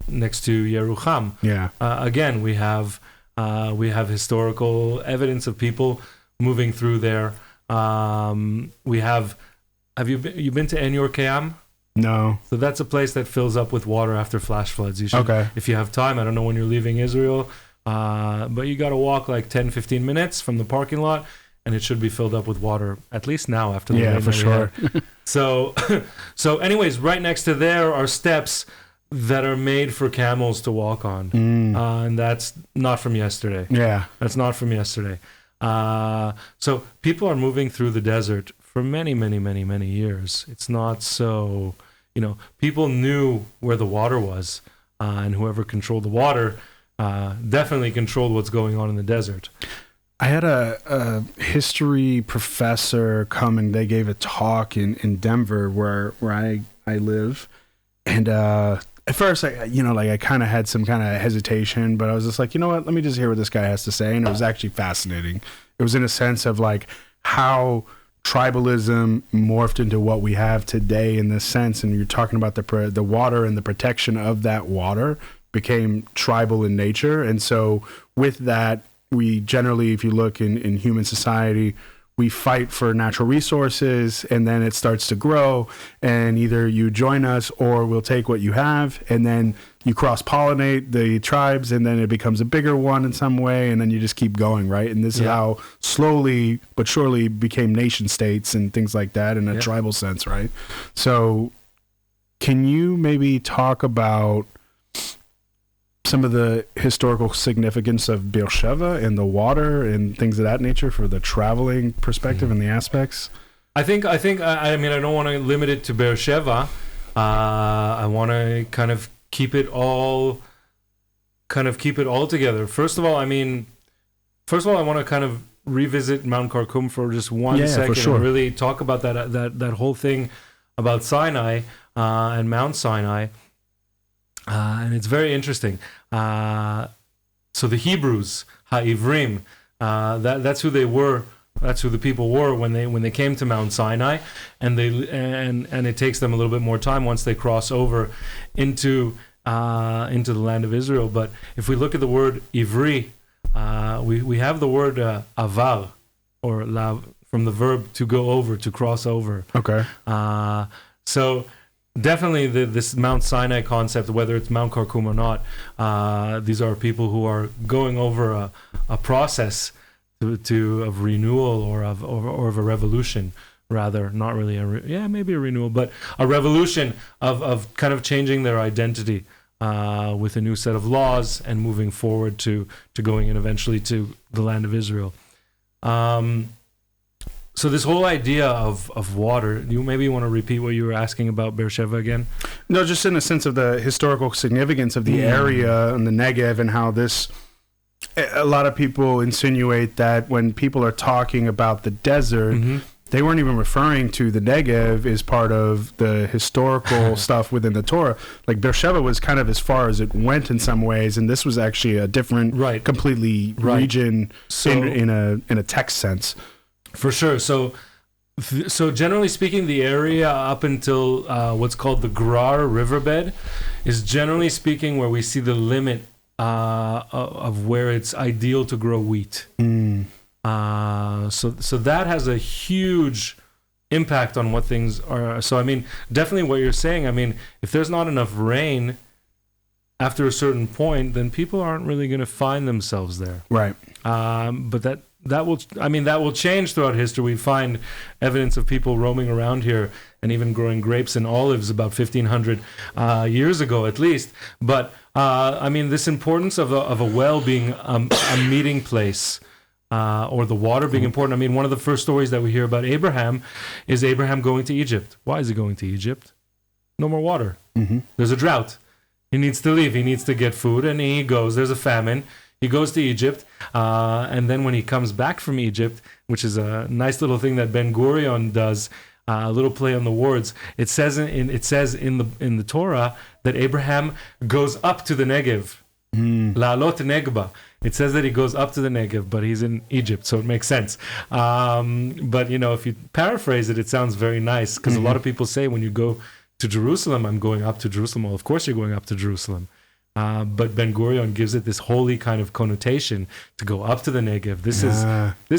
next to Yerucham. Yeah. Again, we have historical evidence of people moving through there. Have you been to En Yor Keam? No. So that's a place that fills up with water after flash floods. You should, if you have time. I don't know when you're leaving Israel, but you got to walk like 10-15 minutes from the parking lot, and it should be filled up with water, at least now after the rain. For sure. So anyways, right next to there are steps that are made for camels to walk on, and that's not from yesterday. Yeah. That's not from yesterday. So people are moving through the desert for many years. It's not so, people knew where the water was, and whoever controlled the water definitely controlled what's going on in the desert. I had a history professor come, and they gave a talk in Denver where I live, and at first I kind of had some kind of hesitation, but I was just like, you know what, let me just hear what this guy has to say. And it was actually fascinating. It was in a sense of like how tribalism morphed into what we have today in this sense. And you're talking about the water and the protection of that water became tribal in nature. And so with that, we generally, if you look in human society, we fight for natural resources, and then it starts to grow, and either you join us or we'll take what you have, and then you cross-pollinate the tribes, and then it becomes a bigger one in some way, and then you just keep going, right? And this is how slowly but surely became nation states and things like that in a tribal sense, right? So can you maybe talk about some of the historical significance of Beersheba and the water and things of that nature for the traveling perspective and the aspects? I mean, I don't want to limit it to Beersheba. I want to kind of keep it all together. First of all, I want to kind of revisit Mount Karkum for just one second and really talk about that whole thing about Sinai and Mount Sinai. And it's very interesting. So the Hebrews, Ha'ivrim, that's who they were That's who the people were when they came to Mount Sinai, and it takes them a little bit more time once they cross over into the land of Israel. But if we look at the word Ivri, we have the word avar, or lav, from the verb to go over, to cross over. Okay. So definitely this Mount Sinai concept, whether it's Mount Karkum or not, these are people who are going over a process of renewal or of a revolution, rather. Not really maybe a renewal, but a revolution of kind of changing their identity with a new set of laws and moving forward to going in eventually to the land of Israel. So this whole idea of water, you maybe want to repeat what you were asking about Beersheba again? No, just in the sense of the historical significance of the area and the Negev, and how a lot of people insinuate that when people are talking about the desert, they weren't even referring to the Negev as part of the historical stuff within the Torah. Like Beersheba was kind of as far as it went in some ways, and this was actually a different, completely region in a text sense. For sure. So generally speaking, the area up until what's called the Grar riverbed is generally speaking where we see the limit of where it's ideal to grow wheat. So that has a huge impact on what things are. So I mean, definitely what you're saying. I mean, if there's not enough rain after a certain point, then people aren't really going to find themselves there. Right. But that will change throughout history. We find evidence of people roaming around here and even growing grapes and olives about 1,500 years ago, at least. But I mean, this importance of a well being a meeting place, or the water being important. I mean, one of the first stories that we hear about Abraham is Abraham going to Egypt. Why is he going to Egypt? No more water. There's a drought. He needs to leave. He needs to get food, and he goes. There's a famine. He goes to Egypt, and then when he comes back from Egypt, which is a nice little thing that Ben Gurion does, a little play on the words. It says in the Torah that Abraham goes up to the Negev, La'alot Negba. It says that he goes up to the Negev, but he's in Egypt, so it makes sense. But if you paraphrase it, it sounds very nice, because a lot of people say when you go to Jerusalem, I'm going up to Jerusalem. Well, of course you're going up to Jerusalem. But Ben Gurion gives it this holy kind of connotation to go up to the Negev. This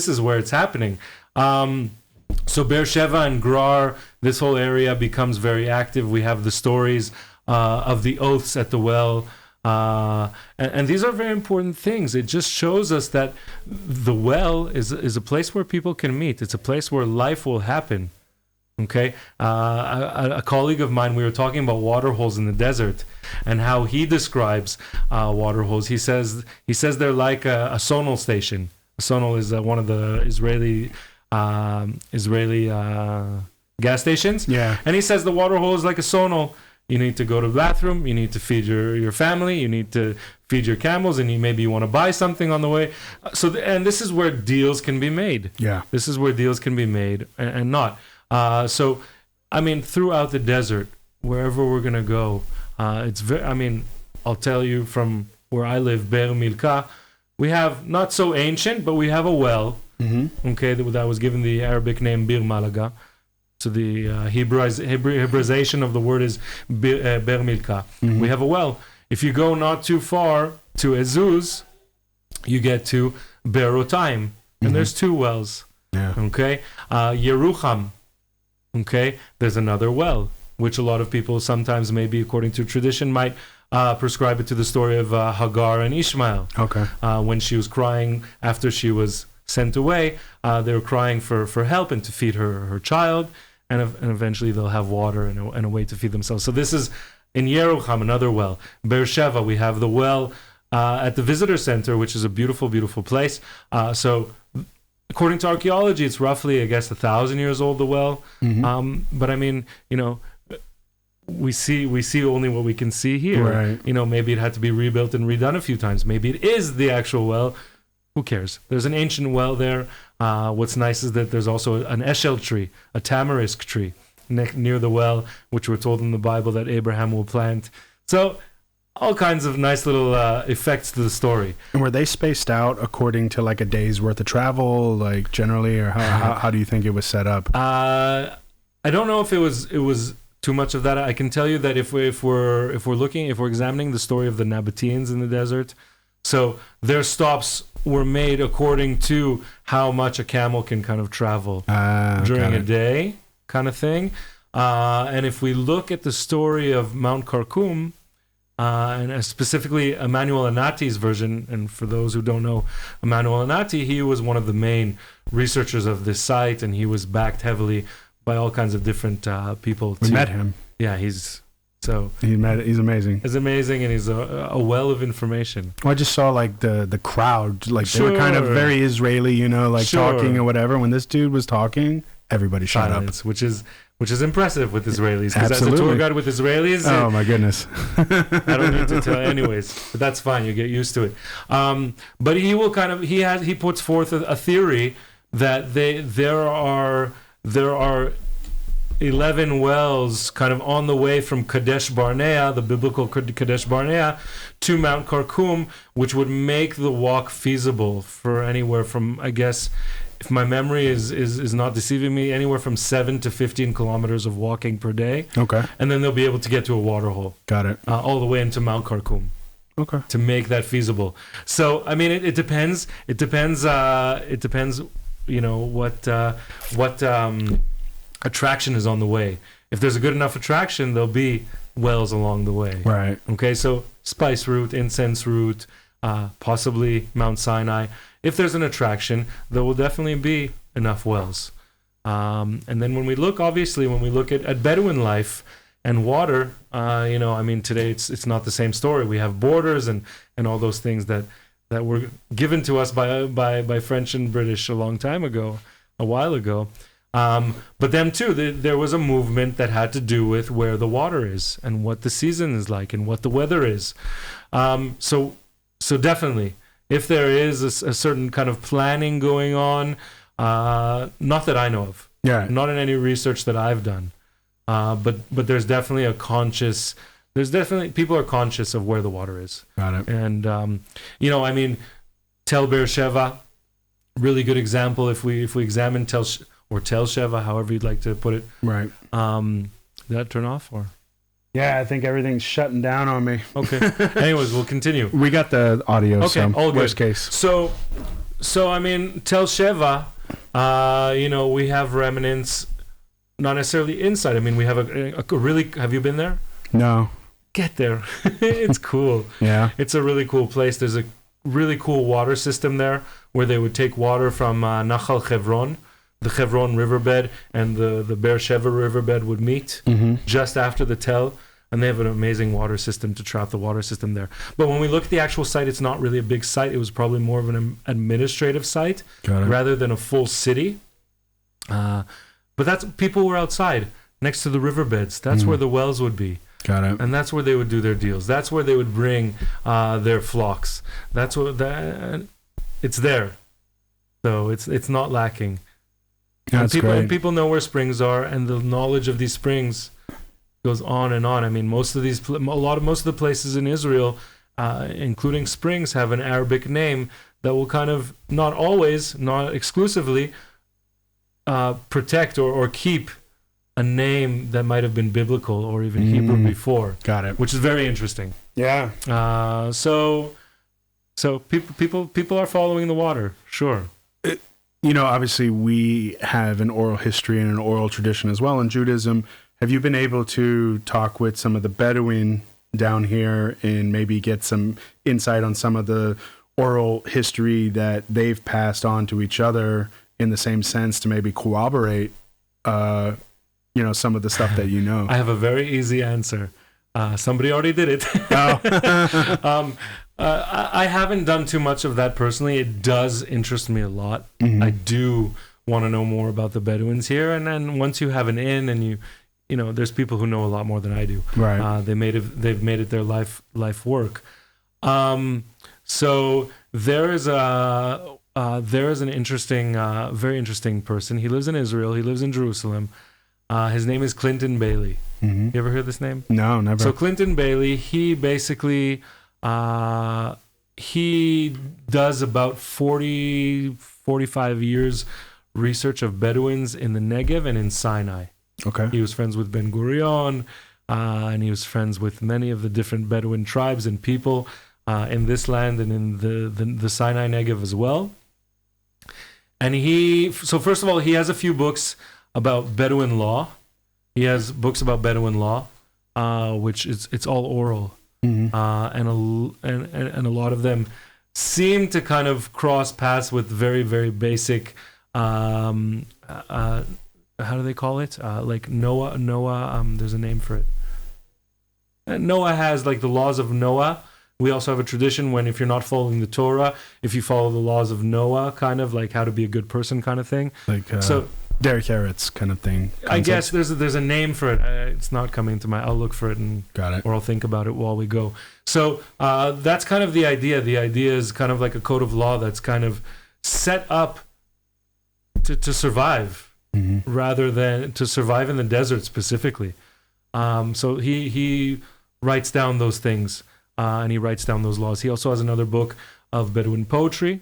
is where it's happening. So Beersheba and Grar, this whole area becomes very active. We have the stories of the oaths at the well. And these are very important things. It just shows us that the well is a place where people can meet. It's a place where life will happen. Okay, a colleague of mine, we were talking about water holes in the desert and how he describes water holes. He says they're like a sonal station. A sonal is one of the Israeli gas stations. Yeah, and he says the water hole is like a sonal. You need to go to the bathroom. You need to feed your family. You need to feed your camels, and maybe you want to buy something on the way. And this is where deals can be made. Yeah, this is where deals can be made and not. So, I mean, throughout the desert, wherever we're going to go, it's very, I mean, I'll tell you from where I live, Be'er Milka, we have not so ancient, but we have a well, okay, that was given the Arabic name Bir Malaga. So the Hebraization of the word is Be'er Milka. We have a well. If you go not too far to Ezuz, you get to Be'erotaim, and there's two wells. Yeah. Okay, Yerucham. Okay, there's another well, which a lot of people sometimes, maybe according to tradition, might prescribe it to the story of Hagar and Ishmael. Okay. When she was crying after she was sent away, they were crying for help and to feed her child, and eventually they'll have water and a way to feed themselves. So this is in Yerucham, another well. Beersheba, we have the well at the visitor center, which is a beautiful, beautiful place. So according to archaeology, it's roughly, I guess, 1,000 years old, the well. But I mean, we see only what we can see here. Right. Maybe it had to be rebuilt and redone a few times. Maybe it is the actual well. Who cares? There's an ancient well there. What's nice is that there's also an eshel tree, a tamarisk tree, near the well, which we're told in the Bible that Abraham will plant. So all kinds of nice little effects to the story. And were they spaced out according to like a day's worth of travel, like generally, or how do you think it was set up? I don't know if it was too much of that. I can tell you that if we're examining the story of the Nabateans in the desert, so their stops were made according to how much a camel can kind of travel during a day, kind of thing. And if we look at the story of Mount Karkum, and specifically Emmanuel Anati's version, and for those who don't know Emmanuel Anati, he was one of the main researchers of this site, and he was backed heavily by all kinds of different people. We met him. Yeah, he's amazing. He's amazing, and he's a well of information. Well, I just saw like the crowd, like they were kind of very Israeli, talking or whatever. When this dude was talking, everybody shut up, which is impressive with Israelis. Because as a tour guide with Israelis, oh my goodness, I don't need to tell, anyways. But that's fine. You get used to it. But he will he puts forth a theory that there are 11 wells kind of on the way from Kadesh Barnea, the biblical Kadesh Barnea, to Mount Karkum, which would make the walk feasible for anywhere from, I guess, if my memory is not deceiving me, anywhere from 7 to 15 kilometers of walking per day. Okay. And then they'll be able to get to a water hole. Got it. All the way into Mount Karkum. Okay. To make that feasible. So, I mean, it depends. It depends, what attraction is on the way. If there's a good enough attraction, there'll be wells along the way. Right. Okay, so spice route, incense route, possibly Mount Sinai. If there's an attraction, there will definitely be enough wells. And then when we look at Bedouin life and water, today it's not the same story. We have borders and all those things that were given to us by French and British a while ago. But them too, there was a movement that had to do with where the water is and what the season is like and what the weather is. So definitely, if there is a certain kind of planning going on, not that I know of, not in any research that I've done, but there's definitely people are conscious of where the water is. Got it. And Tel Beersheva, really good example. If we examine Tel Sheva, however you'd like to put it. Right. Did that turn off or? Yeah, I think everything's shutting down on me. Okay. Anyways, we'll continue. We got the audio. Okay, so all good. Worst case. So Tel Sheva, we have remnants, not necessarily inside. I mean, we have a really. Have you been there? No. Get there. It's cool. Yeah. It's a really cool place. There's a really cool water system there where they would take water from Nachal Chevron. The Chevron riverbed and the Beersheva riverbed would meet just after the Tel, and they have an amazing water system to trap the water system there. But when we look at the actual site, it's not really a big site. It was probably more of an administrative site rather than a full city. But people were outside next to the riverbeds. That's where the wells would be. Got it. And that's where they would do their deals. That's where they would bring their flocks. It's there. So it's not lacking. That's great. And people know where springs are, and the knowledge of these springs goes on and on. I mean, most of the places in Israel, including springs, have an Arabic name that will kind of not always, not exclusively, protect or keep a name that might have been biblical or even Hebrew before. Got it. Which is very interesting. Yeah. So people are following the water. Sure. Obviously we have an oral history and an oral tradition as well in Judaism. Have you been able to talk with some of the Bedouin down here and maybe get some insight on some of the oral history that they've passed on to each other in the same sense to maybe corroborate, some of the stuff that you know? I have a very easy answer. Somebody already did it. Oh. I haven't done too much of that personally. It does interest me a lot. I do want to know more about the Bedouins here. And then once you have an in and there's people who know a lot more than I do. Right. They've made it their life work. So there is an interesting, very interesting person. He lives in Israel. He lives in Jerusalem. His name is Clinton Bailey. Mm-hmm. You ever heard this name? No, never. So Clinton Bailey, he basically he does about 45 years research of Bedouins in the Negev and in Sinai. Okay. He was friends with Ben Gurion, and he was friends with many of the different Bedouin tribes and people in this land and in the Sinai Negev as well. And so first of all, he has a few books about Bedouin law. He has books about Bedouin law, which it's all oral. Mm-hmm. And a lot of them seem to kind of cross paths with very, very basic, how do they call it? Like Noah, there's a name for it. Noah has like the laws of Noah. We also have a tradition when if you're not following the Torah, if you follow the laws of Noah, kind of like how to be a good person kind of thing. Like so, Derek Harret's kind of thing. Concept. I guess there's a name for it. It's not coming to my. I'll look for it and got it, or I'll think about it while we go. So that's kind of the idea. The idea is kind of like a code of law that's kind of set up to survive, mm-hmm. rather than to survive in the desert specifically. So he writes down those things and he writes down those laws. He also has another book of Bedouin poetry,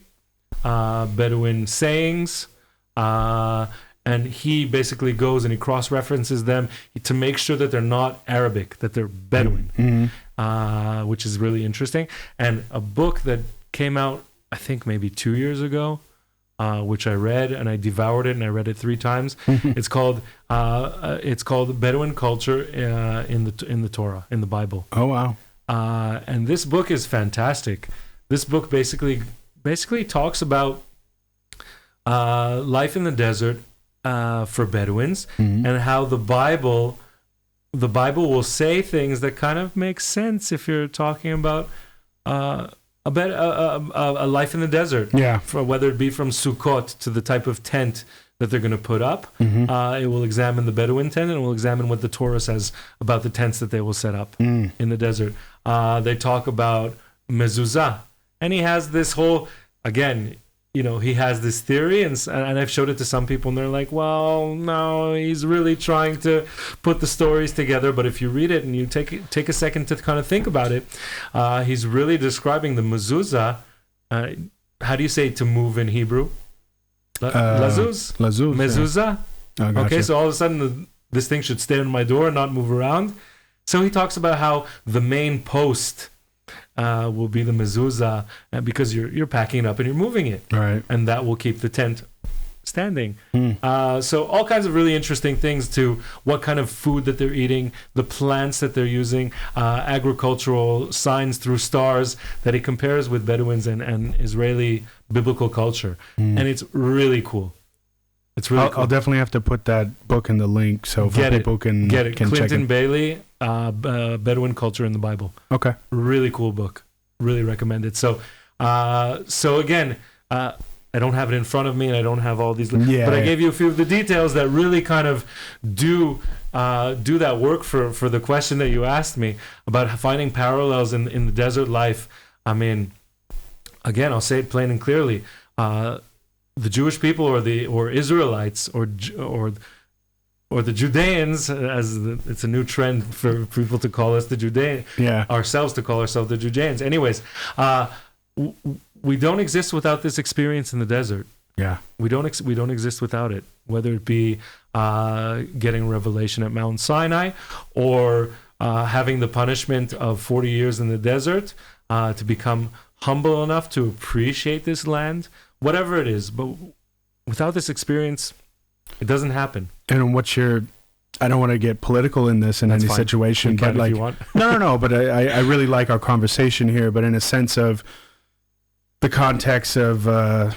Bedouin sayings. And he basically goes and he cross-references them to make sure that they're not Arabic, that they're Bedouin, mm-hmm. Which is really interesting. And a book that came out, I think maybe 2 years ago, which I read and I devoured it and I read it 3 times. It's called Bedouin Culture in the Torah, in the Bible. Oh wow! And this book is fantastic. This book basically talks about life in the desert. For Bedouins, mm-hmm. and how the Bible will say things that kind of make sense if you're talking about a life in the desert. Yeah. For whether it be from Sukkot to the type of tent that they're going to put up, mm-hmm. It will examine the Bedouin tent and it will examine what the Torah says about the tents that they will set up in the desert. They talk about mezuzah, and he has this whole again. You know, he has this theory, and I've showed it to some people, and they're like, well, no, he's really trying to put the stories together. But if you read it and you take a second to kind of think about it, he's really describing the mezuzah. How do you say to move in Hebrew? Lazuz? Lazuz. Mezuzah? Yeah. Oh, gotcha. Okay, so all of a sudden, this thing should stay on my door and not move around. So he talks about how the main post will be the mezuzah, because you're packing it up and you're moving it, right? And that will keep the tent standing. So all kinds of really interesting things to what kind of food that they're eating, the plants that they're using, agricultural signs through stars that he compares with Bedouins and Israeli biblical culture, and it's really cool. It's really cool. I'll definitely have to put that book in the link so people can get it. Can Clinton check it. Bailey, Bedouin Culture in the Bible. Okay, really cool book. Really recommend it. So again, I don't have it in front of me, and I don't have all these, but I gave you a few of the details that really kind of do that work for the question that you asked me about finding parallels in the desert life. I mean, again, I'll say it plain and clearly. The Jewish people or Israelites or the Judeans, it's a new trend for people to call us the Judean, ourselves to call ourselves the Judeans. Anyways, we don't exist without this experience in the desert. Yeah, we don't exist without it. Whether it be getting revelation at Mount Sinai or having the punishment of 40 years in the desert to become humble enough to appreciate this land. Whatever it is, but without this experience, it doesn't happen. And I don't want to get political in this in any situation, but like, no, but I really like our conversation here, but in a sense of the context of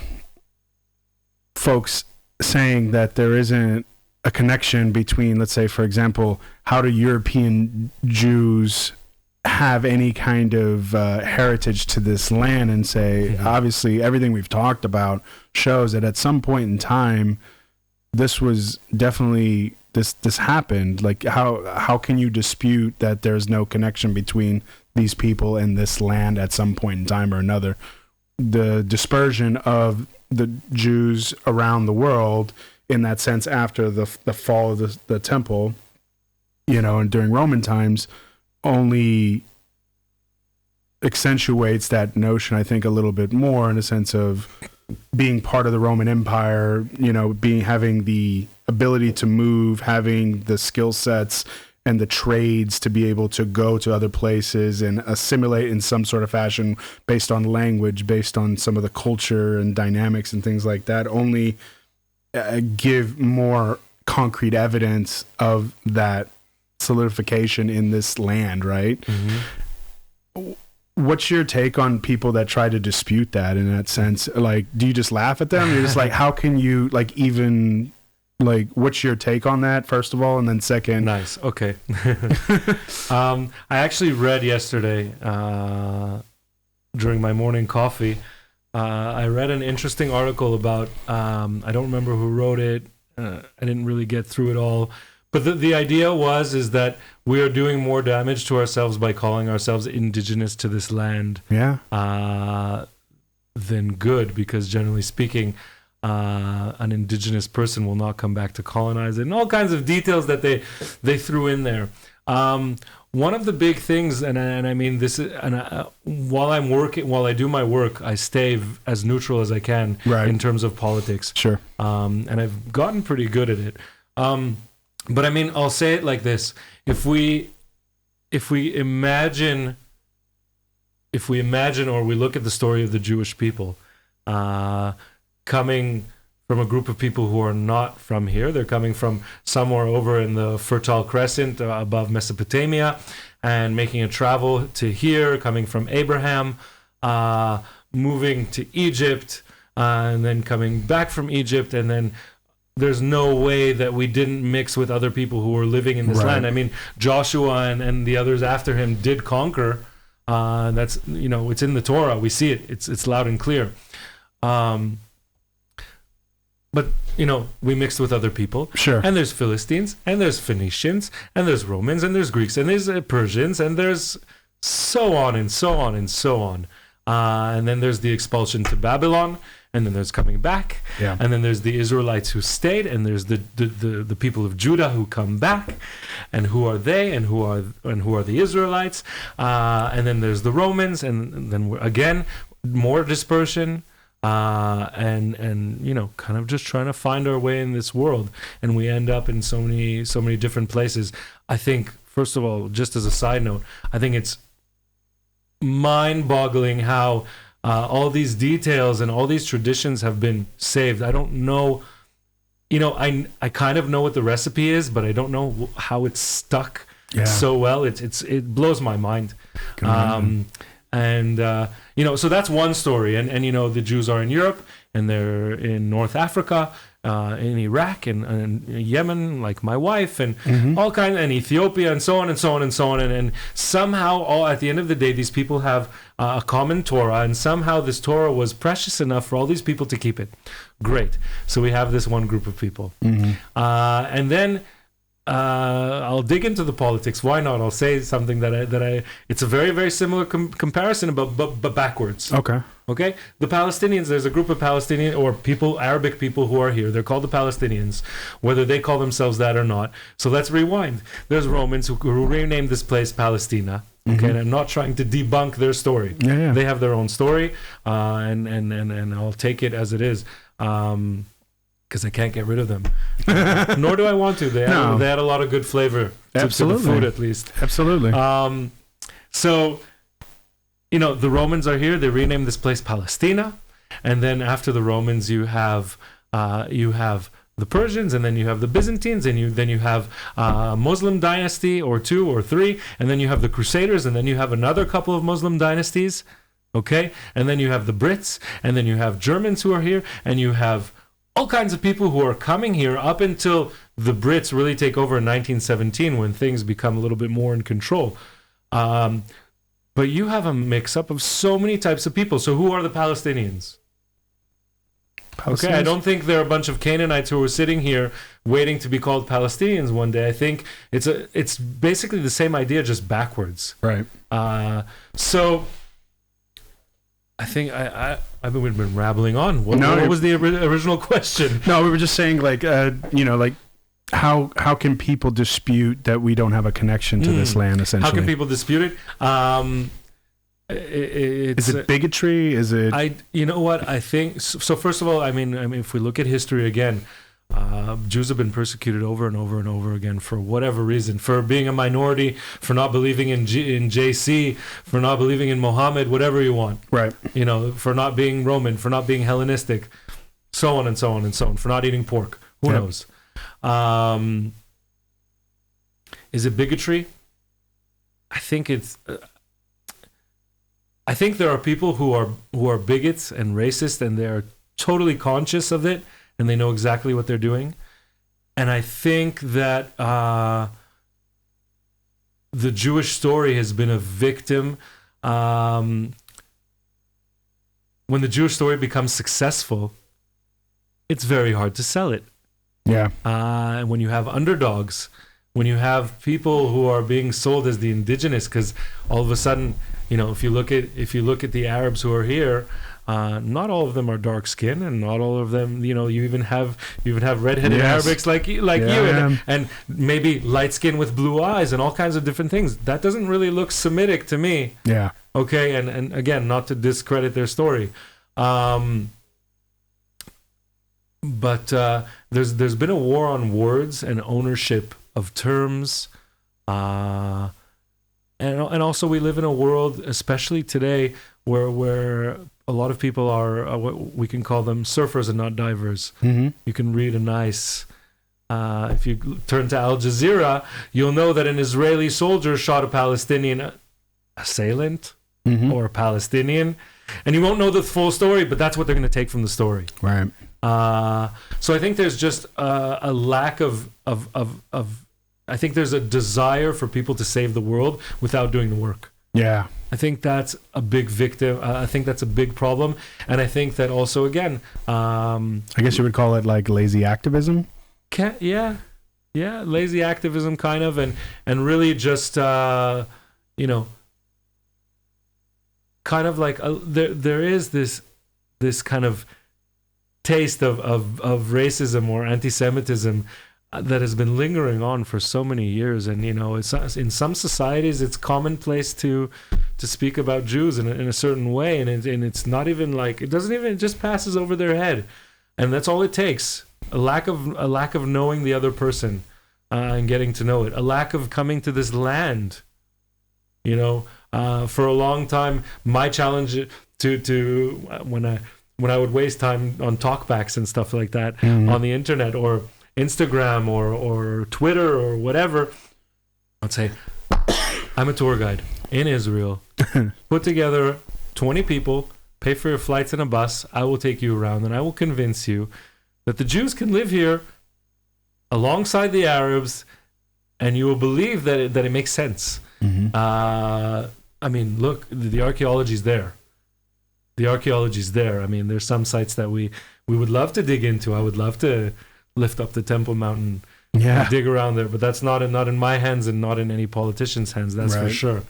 folks saying that there isn't a connection between, let's say, for example, how do European Jews have any kind of heritage to this land, and say, obviously everything we've talked about shows that at some point in time this was definitely this happened. Like how can you dispute that there's no connection between these people and this land at some point in time or another? The dispersion of the Jews around the world in that sense after the fall of the temple, and during Roman times, only accentuates that notion, I think, a little bit more in a sense of being part of the Roman Empire, having the ability to move, having the skill sets and the trades to be able to go to other places and assimilate in some sort of fashion based on language, based on some of the culture and dynamics and things like that, only give more concrete evidence of that solidification in this land, right? Mm-hmm. What's your take on people that try to dispute that in that sense? Like, do you just laugh at them? You're just like, how can you even... Like, what's your take on that, first of all, and then second? Nice. Okay. I actually read yesterday during my morning coffee. I read an interesting article about. I don't remember who wrote it. I didn't really get through it all, but the idea is that we are doing more damage to ourselves by calling ourselves indigenous to this land. Yeah. Than good, because generally speaking, an indigenous person will not come back to colonize it, and all kinds of details that they threw in there. One of the big things, and I mean this is, while I do my work, I stay as neutral as I can, right, in terms of politics. Sure. And I've gotten pretty good at it. But I mean, I'll say it like this: if we imagine, or we look at the story of the Jewish people, coming from a group of people who are not from here. They're coming from somewhere over in the Fertile Crescent above Mesopotamia and making a travel to here, coming from Abraham, moving to Egypt, and then coming back from Egypt. And then there's no way that we didn't mix with other people who were living in this right. land. I mean, Joshua and the others after him did conquer. That's, it's in the Torah. We see it. It's loud and clear. But, we mixed with other people. Sure. And there's Philistines, and there's Phoenicians, and there's Romans, and there's Greeks, and there's Persians, and there's so on and so on and so on. And then there's the expulsion to Babylon, and then there's coming back. Yeah. And then there's the Israelites who stayed, and there's the people of Judah who come back, and who are they, and who are the Israelites. And then there's the Romans, and then again, more dispersion. And kind of just trying to find our way in this world, and we end up in so many different places. I think, first of all, just as a side note, I think it's mind-boggling how all these details and all these traditions have been saved. I don't know, I kind of know what the recipe is, but I don't know how it's stuck so well. It blows my mind. And so that's one story, and the Jews are in Europe, and they're in North Africa, in Iraq, and Yemen, like my wife, and all kinds, and Ethiopia, and so on and so on and so on, and somehow, all at the end of the day, these people have a common Torah, and somehow this Torah was precious enough for all these people to keep it. Great. So we have this one group of people, and then. I'll dig into the politics. Why not? I'll say something that I it's a very, very similar comparison, but backwards. Okay. The Palestinians, there's a group of Palestinian or people, Arabic people who are here. They're called the Palestinians, whether they call themselves that or not. So let's rewind. There's Romans who renamed this place Palestina. Okay, and I'm not trying to debunk their story. Yeah. They have their own story, and I'll take it as it is. Because I can't get rid of them. Nor do I want to. They had a lot of good flavor to the food, at least. Absolutely. So, the Romans are here. They renamed this place Palestina. And then after the Romans, you have the Persians, and then you have the Byzantines, and then you have a Muslim dynasty or two or three, and then you have the Crusaders, and then you have another couple of Muslim dynasties. Okay? And then you have the Brits, and then you have Germans who are here, and you have all kinds of people who are coming here up until the Brits really take over in 1917, when things become a little bit more in control. But you have a mix-up of so many types of people. So who are the Palestinians? Okay, I don't think they're a bunch of Canaanites who are sitting here waiting to be called Palestinians one day. I think it's basically the same idea, just backwards. Right. So I've been rambling on. What was the original question? No, we were just saying, like, like, how can people dispute that we don't have a connection to this land? Essentially, how can people dispute it? Is it bigotry? Is it? You know what? I think so. First of all, I mean, if we look at history again, Jews have been persecuted over and over and over again for whatever reason, for being a minority, for not believing in JC, for not believing in Mohammed, whatever you want. Right. For not being Roman, for not being Hellenistic, so on and so on and so on, for not eating pork. Who knows? Is it bigotry? I think it's. I think there are people who are bigots and racist, and they're totally conscious of it, and they know exactly what they're doing. And I think that the Jewish story has been a victim. When the Jewish story becomes successful, it's very hard to sell it. Yeah. And when you have underdogs, when you have people who are being sold as the indigenous, because all of a sudden, if you look at the Arabs who are here, not all of them are dark skinned, and not all of them, you even have redheaded Arabics like you, and maybe light skin with blue eyes and all kinds of different things. That doesn't really look Semitic to me. Yeah. Okay, and again, not to discredit their story, but there's been a war on words and ownership of terms, and also we live in a world, especially today, where a lot of people are what we can call them surfers and not divers. Mm-hmm. You can read a nice. If you turn to Al Jazeera, you'll know that an Israeli soldier shot a Palestinian assailant or a Palestinian, and you won't know the full story, but that's what they're going to take from the story. Right. So I think there's just a lack of I think there's a desire for people to save the world without doing the work. Yeah. I think that's a big victim. I think that's a big problem. And I think that also, again... I guess you would call it like lazy activism? Yeah, lazy activism kind of. And really just, kind of like there is this kind of taste of racism or anti-Semitism that has been lingering on for so many years. And it's in some societies it's commonplace to speak about Jews in a certain way, and it's not even like, it just passes over their head, and that's all it takes. A lack of knowing the other person and getting to know it, a lack of coming to this land. For a long time, my challenge to when I would waste time on talkbacks and stuff like that on the internet or Instagram or Twitter or whatever, I'd say, I'm a tour guide in Israel. Put together 20 people, pay for your flights and a bus. I will take you around, and I will convince you that the Jews can live here alongside the Arabs, and you will believe that it makes sense. I mean, look, the archaeology's there. I mean, there's some sites that we would love to dig into. I would love to lift up the Temple Mountain, and dig around there, but that's not in my hands and not in any politician's hands. That's for sure.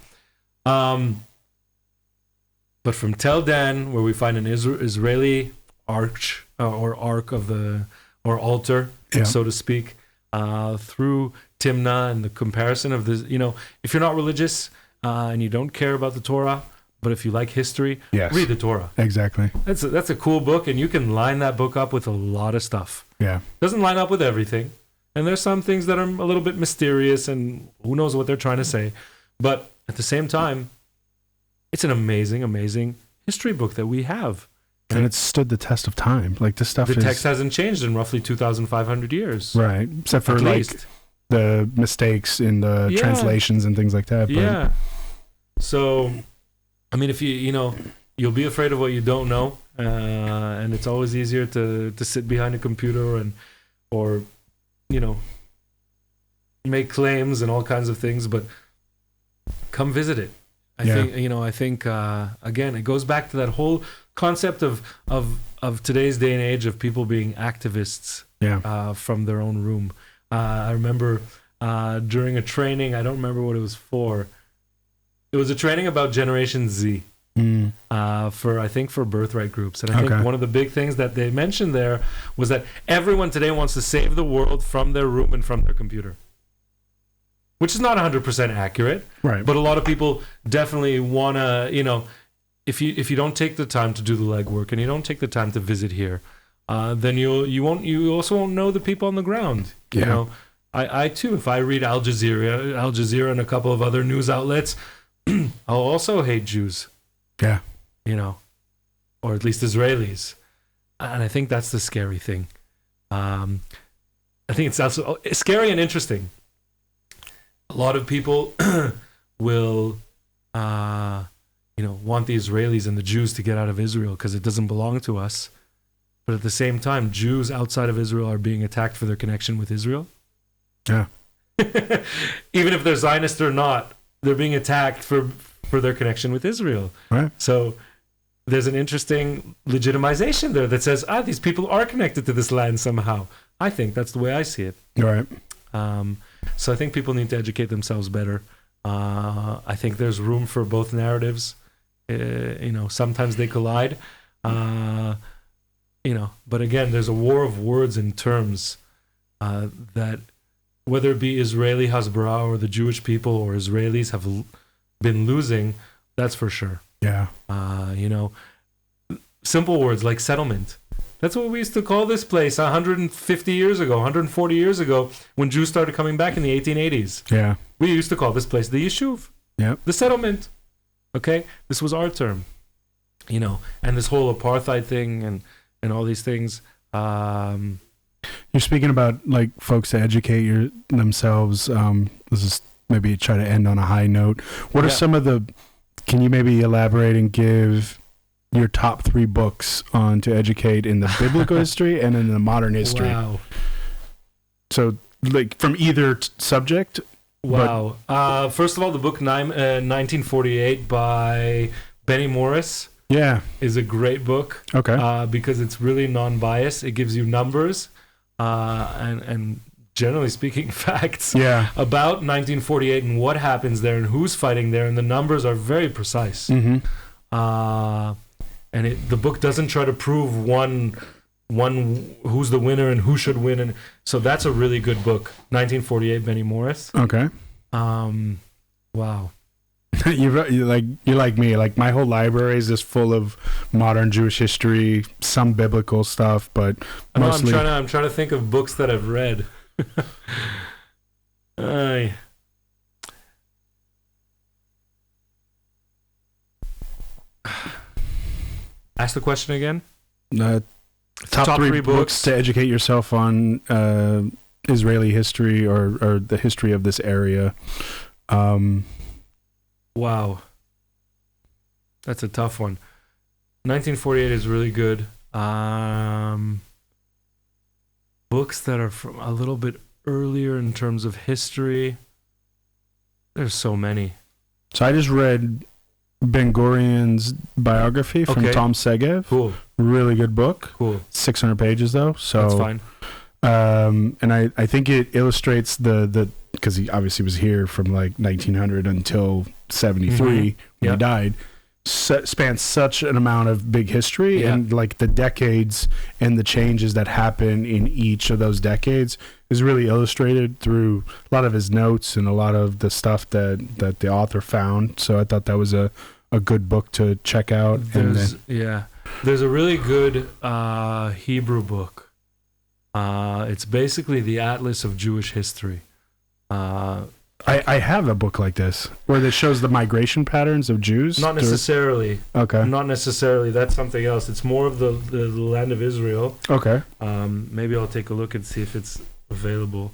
But from Tel Dan, where we find an Israeli arch or ark of the or altar, so to speak, through Timnah and the comparison of this, if you're not religious and you don't care about the Torah, but if you like history, read the Torah. Exactly. That's a cool book, and you can line that book up with a lot of stuff. Yeah. Doesn't line up with everything. And there's some things that are a little bit mysterious, and who knows what they're trying to say. But at the same time, it's an amazing, amazing history book that we have. And it's stood the test of time. Like, this stuff the text hasn't changed in roughly 2,500 years. Right. Except for, the mistakes in the translations and things like that. But. Yeah. So, I mean, if you'll be afraid of what you don't know. And it's always easier to sit behind a computer or make claims and all kinds of things, but come visit it. I think again, it goes back to that whole concept of today's day and age of people being activists from their own room. I remember during a training, I don't remember what it was for. It was a training about Generation Z. for birthright groups. And I think one of the big things that they mentioned there was that everyone today wants to save the world from their room and from their computer, which is not 100% accurate. Right. But a lot of people definitely want to, if you don't take the time to do the legwork and you don't take the time to visit here, then you also won't know the people on the ground. Yeah. I too, if I read Al Jazeera and a couple of other news outlets, I'll also hate Jews. Yeah. Or at least Israelis. And I think that's the scary thing. I think it's also scary and interesting. A lot of people will, want the Israelis and the Jews to get out of Israel because it doesn't belong to us. But at the same time, Jews outside of Israel are being attacked for their connection with Israel. Yeah. Even if they're Zionist or not, they're being attacked for their connection with Israel. Right. So there's an interesting legitimization there that says, these people are connected to this land somehow. I think that's the way I see it. Right. So I think people need to educate themselves better. I think there's room for both narratives. Sometimes they collide. But again, there's a war of words and terms that, whether it be Israeli Hasbara or the Jewish people or Israelis have been losing, that's for sure. Yeah. Simple words like settlement. That's what we used to call this place 150 years ago, 140 years ago, when Jews started coming back in the 1880s. Yeah. We used to call this place the Yishuv. Yep. The settlement. Okay? This was our term. And this whole apartheid thing and all these things. You're speaking about like folks to educate themselves. This is maybe try to end on a high note. What are some of the? Can you maybe elaborate and give your top 3 books on to educate in the biblical history and in the modern history? Wow. So, like from either subject. Wow. First of all, the book 1948 by Benny Morris. Yeah. Is a great book. Okay. Because it's really non-biased. It gives you numbers and generally speaking facts about 1948 and what happens there and who's fighting there, and the numbers are very precise. Mm-hmm. And the book doesn't try to prove one who's the winner and who should win, and so that's a really good book. 1948, Benny Morris. Okay. Wow. You're like me. Like my whole library is just full of modern Jewish history, some biblical stuff, but mostly. I'm trying to think of books that I've read. Ask the question again. Top 3 books to educate yourself on Israeli history or the history of this area. Wow. That's a tough one. 1948 is really good. Books that are from a little bit earlier in terms of history. There's so many. So I just read Ben Gurion's biography from Tom Segev. Cool. Really good book. Cool. 600 pages though. So that's fine. And I think it illustrates the because he obviously was here from like 1900 until 73 when he died. Spans such an amount of big history and like the decades and the changes that happen in each of those decades is really illustrated through a lot of his notes and a lot of the stuff that the author found. So I thought that was a good book to check out. There's a really good Hebrew book. It's basically the Atlas of Jewish history. I have a book like this where it shows the migration patterns of Jews. Not necessarily. Okay. Not necessarily. That's something else. It's more of the land of Israel. Okay. Maybe I'll take a look and see if it's available.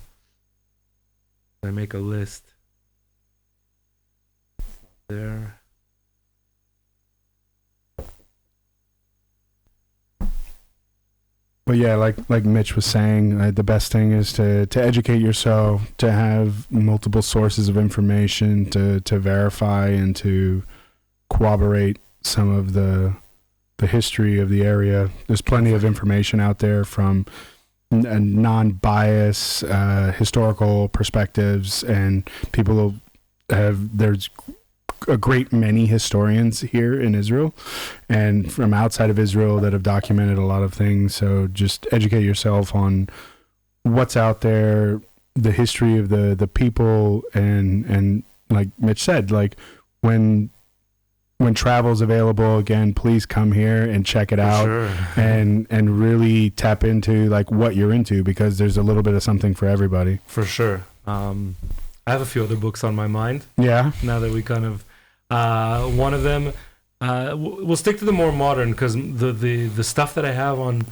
I make a list. There. But yeah, like Mitch was saying, the best thing is to educate yourself, to have multiple sources of information, to verify and to corroborate some of the history of the area. There's plenty of information out there from non-biased historical perspectives, and people there's a great many historians here in Israel and from outside of Israel that have documented a lot of things. So just educate yourself on what's out there, the history of the people, and like Mitch said, like when travel's available again, please come here and check it out. Sure. and really tap into like what you're into, because there's a little bit of something for everybody. For sure. I have a few other books on my mind. Yeah. Now that we kind of, one of them, we'll stick to the more modern, because the stuff that I have on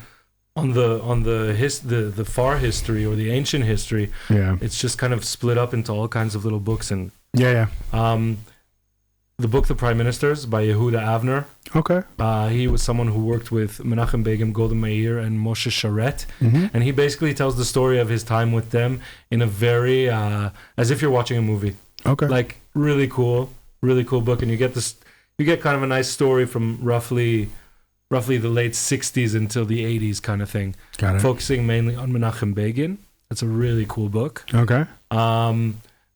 the far history or the ancient history, Yeah. it's just kind of split up into all kinds of little books. And Yeah. the book The Prime Ministers by Yehuda Avner. Okay. He was someone who worked with Menachem Begin, Golda Meir, and Moshe Sharet. Mm-hmm. And he basically tells the story of his time with them in a very, as if you're watching a movie. Okay. Like, really cool book. And you get kind of a nice story from roughly the late 60s until the 80s kind of thing. Got it. Focusing mainly on Menachem Begin. It's a really cool book. Okay.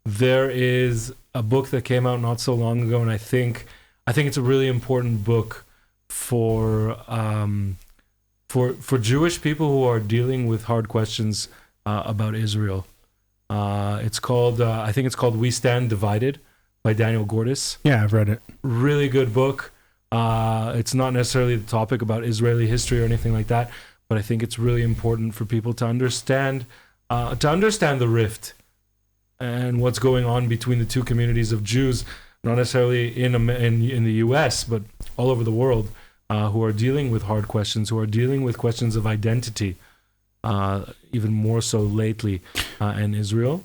There is a book that came out not so long ago, and I think it's a really important book for Jewish people who are dealing with hard questions about Israel. It's called I think it's called We Stand Divided by Daniel Gordis. Yeah, I've read it. Really good book. It's not necessarily the topic about Israeli history or anything like that, but I think it's really important for people to understand the rift and what's going on between the two communities of Jews, not necessarily in the U.S., but all over the world, who are dealing with hard questions, who are dealing with questions of identity, even more so lately in Israel.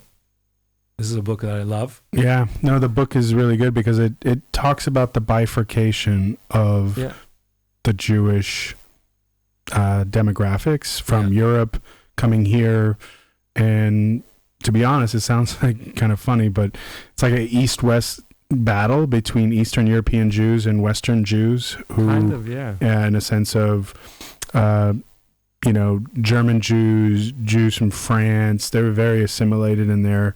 This is a book that I love. Yeah, no, the book is really good because it talks about the bifurcation of the Jewish demographics from Europe coming here. And to be honest, it sounds like kind of funny, but it's like an East-West battle between Eastern European Jews and Western Jews who, in a sense of, German Jews from France. They were very assimilated in their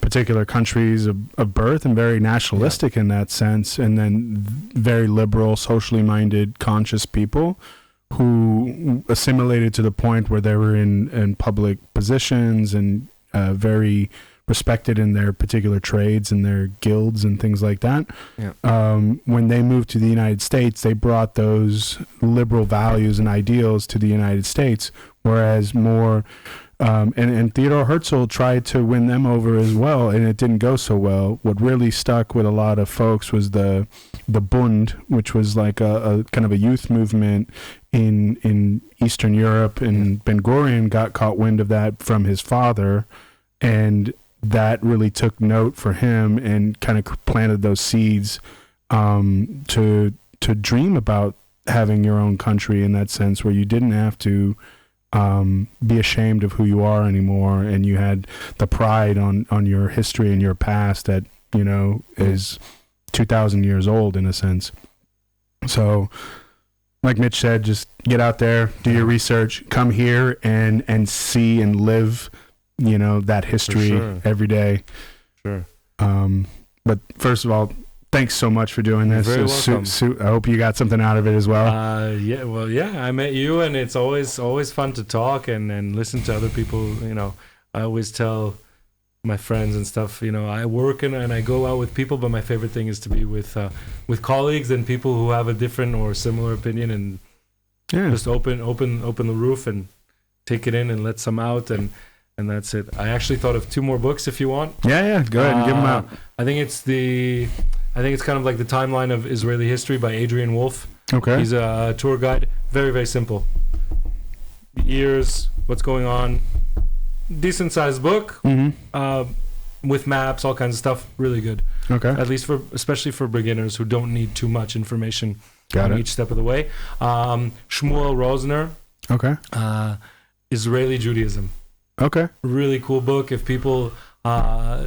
particular countries of birth and very nationalistic in that sense. And then very liberal, socially minded, conscious people who assimilated to the point where they were in public positions and very respected in their particular trades and their guilds and things like that. Yeah. When they moved to the United States, they brought those liberal values and ideals to the United States, whereas more, and Theodore Herzl tried to win them over as well, and it didn't go so well. What really stuck with a lot of folks was the Bund, which was like a kind of a youth movement in Eastern Europe, and Ben Gurion got caught wind of that from his father, and that really took note for him and kind of planted those seeds to dream about having your own country in that sense, where you didn't have to be ashamed of who you are anymore, and you had the pride on your history and your past that is 2,000 years old in a sense. So like Mitch said, just get out there, do your research, come here and see and live that history every day. Sure. But first of all, thanks so much for doing this. You're very welcome. I hope you got something out of it as well. I met you, and it's always fun to talk and listen to other people. I always tell my friends and stuff, I work and I go out with people, but my favorite thing is to be with colleagues and people who have a different or similar opinion, and just open the roof and take it in and let some out, and that's it. I actually thought of 2 more books if you want. Yeah, go ahead and give them out. I think it's kind of like the timeline of Israeli history by Adrian Wolfe. Okay. He's a tour guide. Very, very simple. Years, what's going on. Decent sized book. Mm-hmm. With maps, all kinds of stuff. Really good. Okay. At least especially for beginners who don't need too much information each step of the way. Shmuel Rosner. Okay. Israeli Judaism. Okay. Really cool book. If people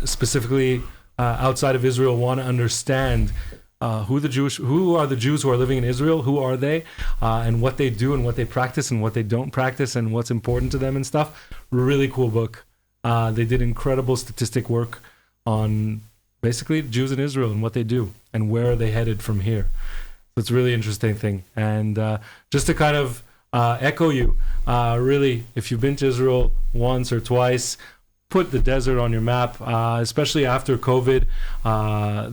specifically outside of Israel want to understand who are the Jews who are living in Israel, who are they, and what they do and what they practice and what they don't practice and what's important to them and stuff. Really cool book. They did incredible statistic work on basically Jews in Israel and what they do and where are they headed from here. So it's a really interesting thing. And just to kind of echo you, really, if you've been to Israel once or twice, put the desert on your map, especially after COVID.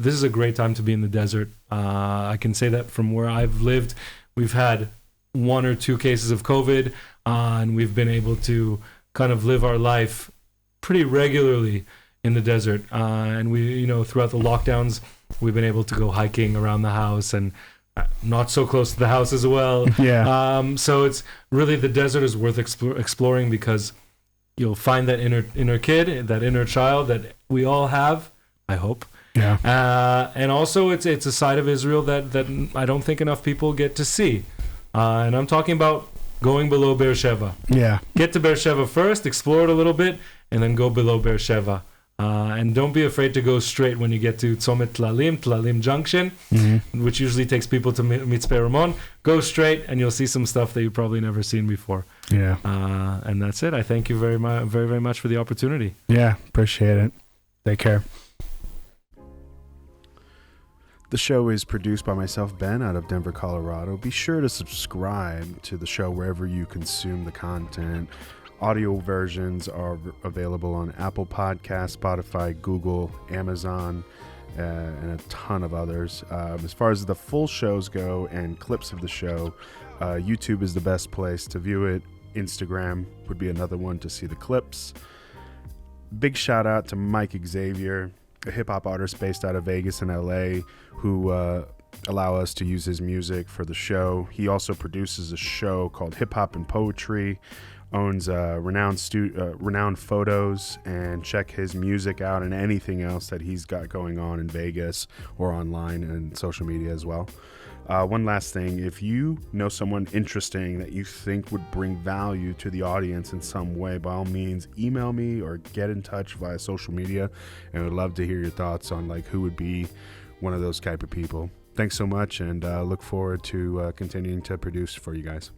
This is a great time to be in the desert. I can say that from where I've lived, we've had 1 or 2 cases of COVID, and we've been able to kind of live our life pretty regularly in the desert. And we, throughout the lockdowns, we've been able to go hiking around the house and not so close to the house as well. Yeah. So it's really, the desert is worth exploring because you'll find that inner kid, that inner child that we all have, I hope. Yeah. And also it's a side of Israel that I don't think enough people get to see. And I'm talking about going below Beersheba. Yeah. Get to Beersheba first, explore it a little bit, and then go below Beersheba. And don't be afraid to go straight when you get to Tzomet Tlalim Junction, which usually takes people to Mitzpeh Ramon. Go straight, and you'll see some stuff that you've probably never seen before. Yeah. And that's it. I thank you very much for the opportunity. Yeah, appreciate it. Take care. The show is produced by myself, Ben, out of Denver, Colorado. Be sure to subscribe to the show wherever you consume the content. Audio versions are available on Apple Podcasts, Spotify, Google, Amazon, and a ton of others. As far as the full shows go and clips of the show, YouTube is the best place to view it. Instagram would be another one to see the clips. Big shout out to Mike Xavier, a hip-hop artist based out of Vegas and LA, who allow us to use his music for the show. He also produces a show called Hip Hop and Poetry, owns Renowned Photos, and check his music out and anything else that he's got going on in Vegas or online and social media as well. One last thing, if you know someone interesting that you think would bring value to the audience in some way, by all means, email me or get in touch via social media, and I'd love to hear your thoughts on who would be one of those type of people. Thanks so much, and look forward to continuing to produce for you guys.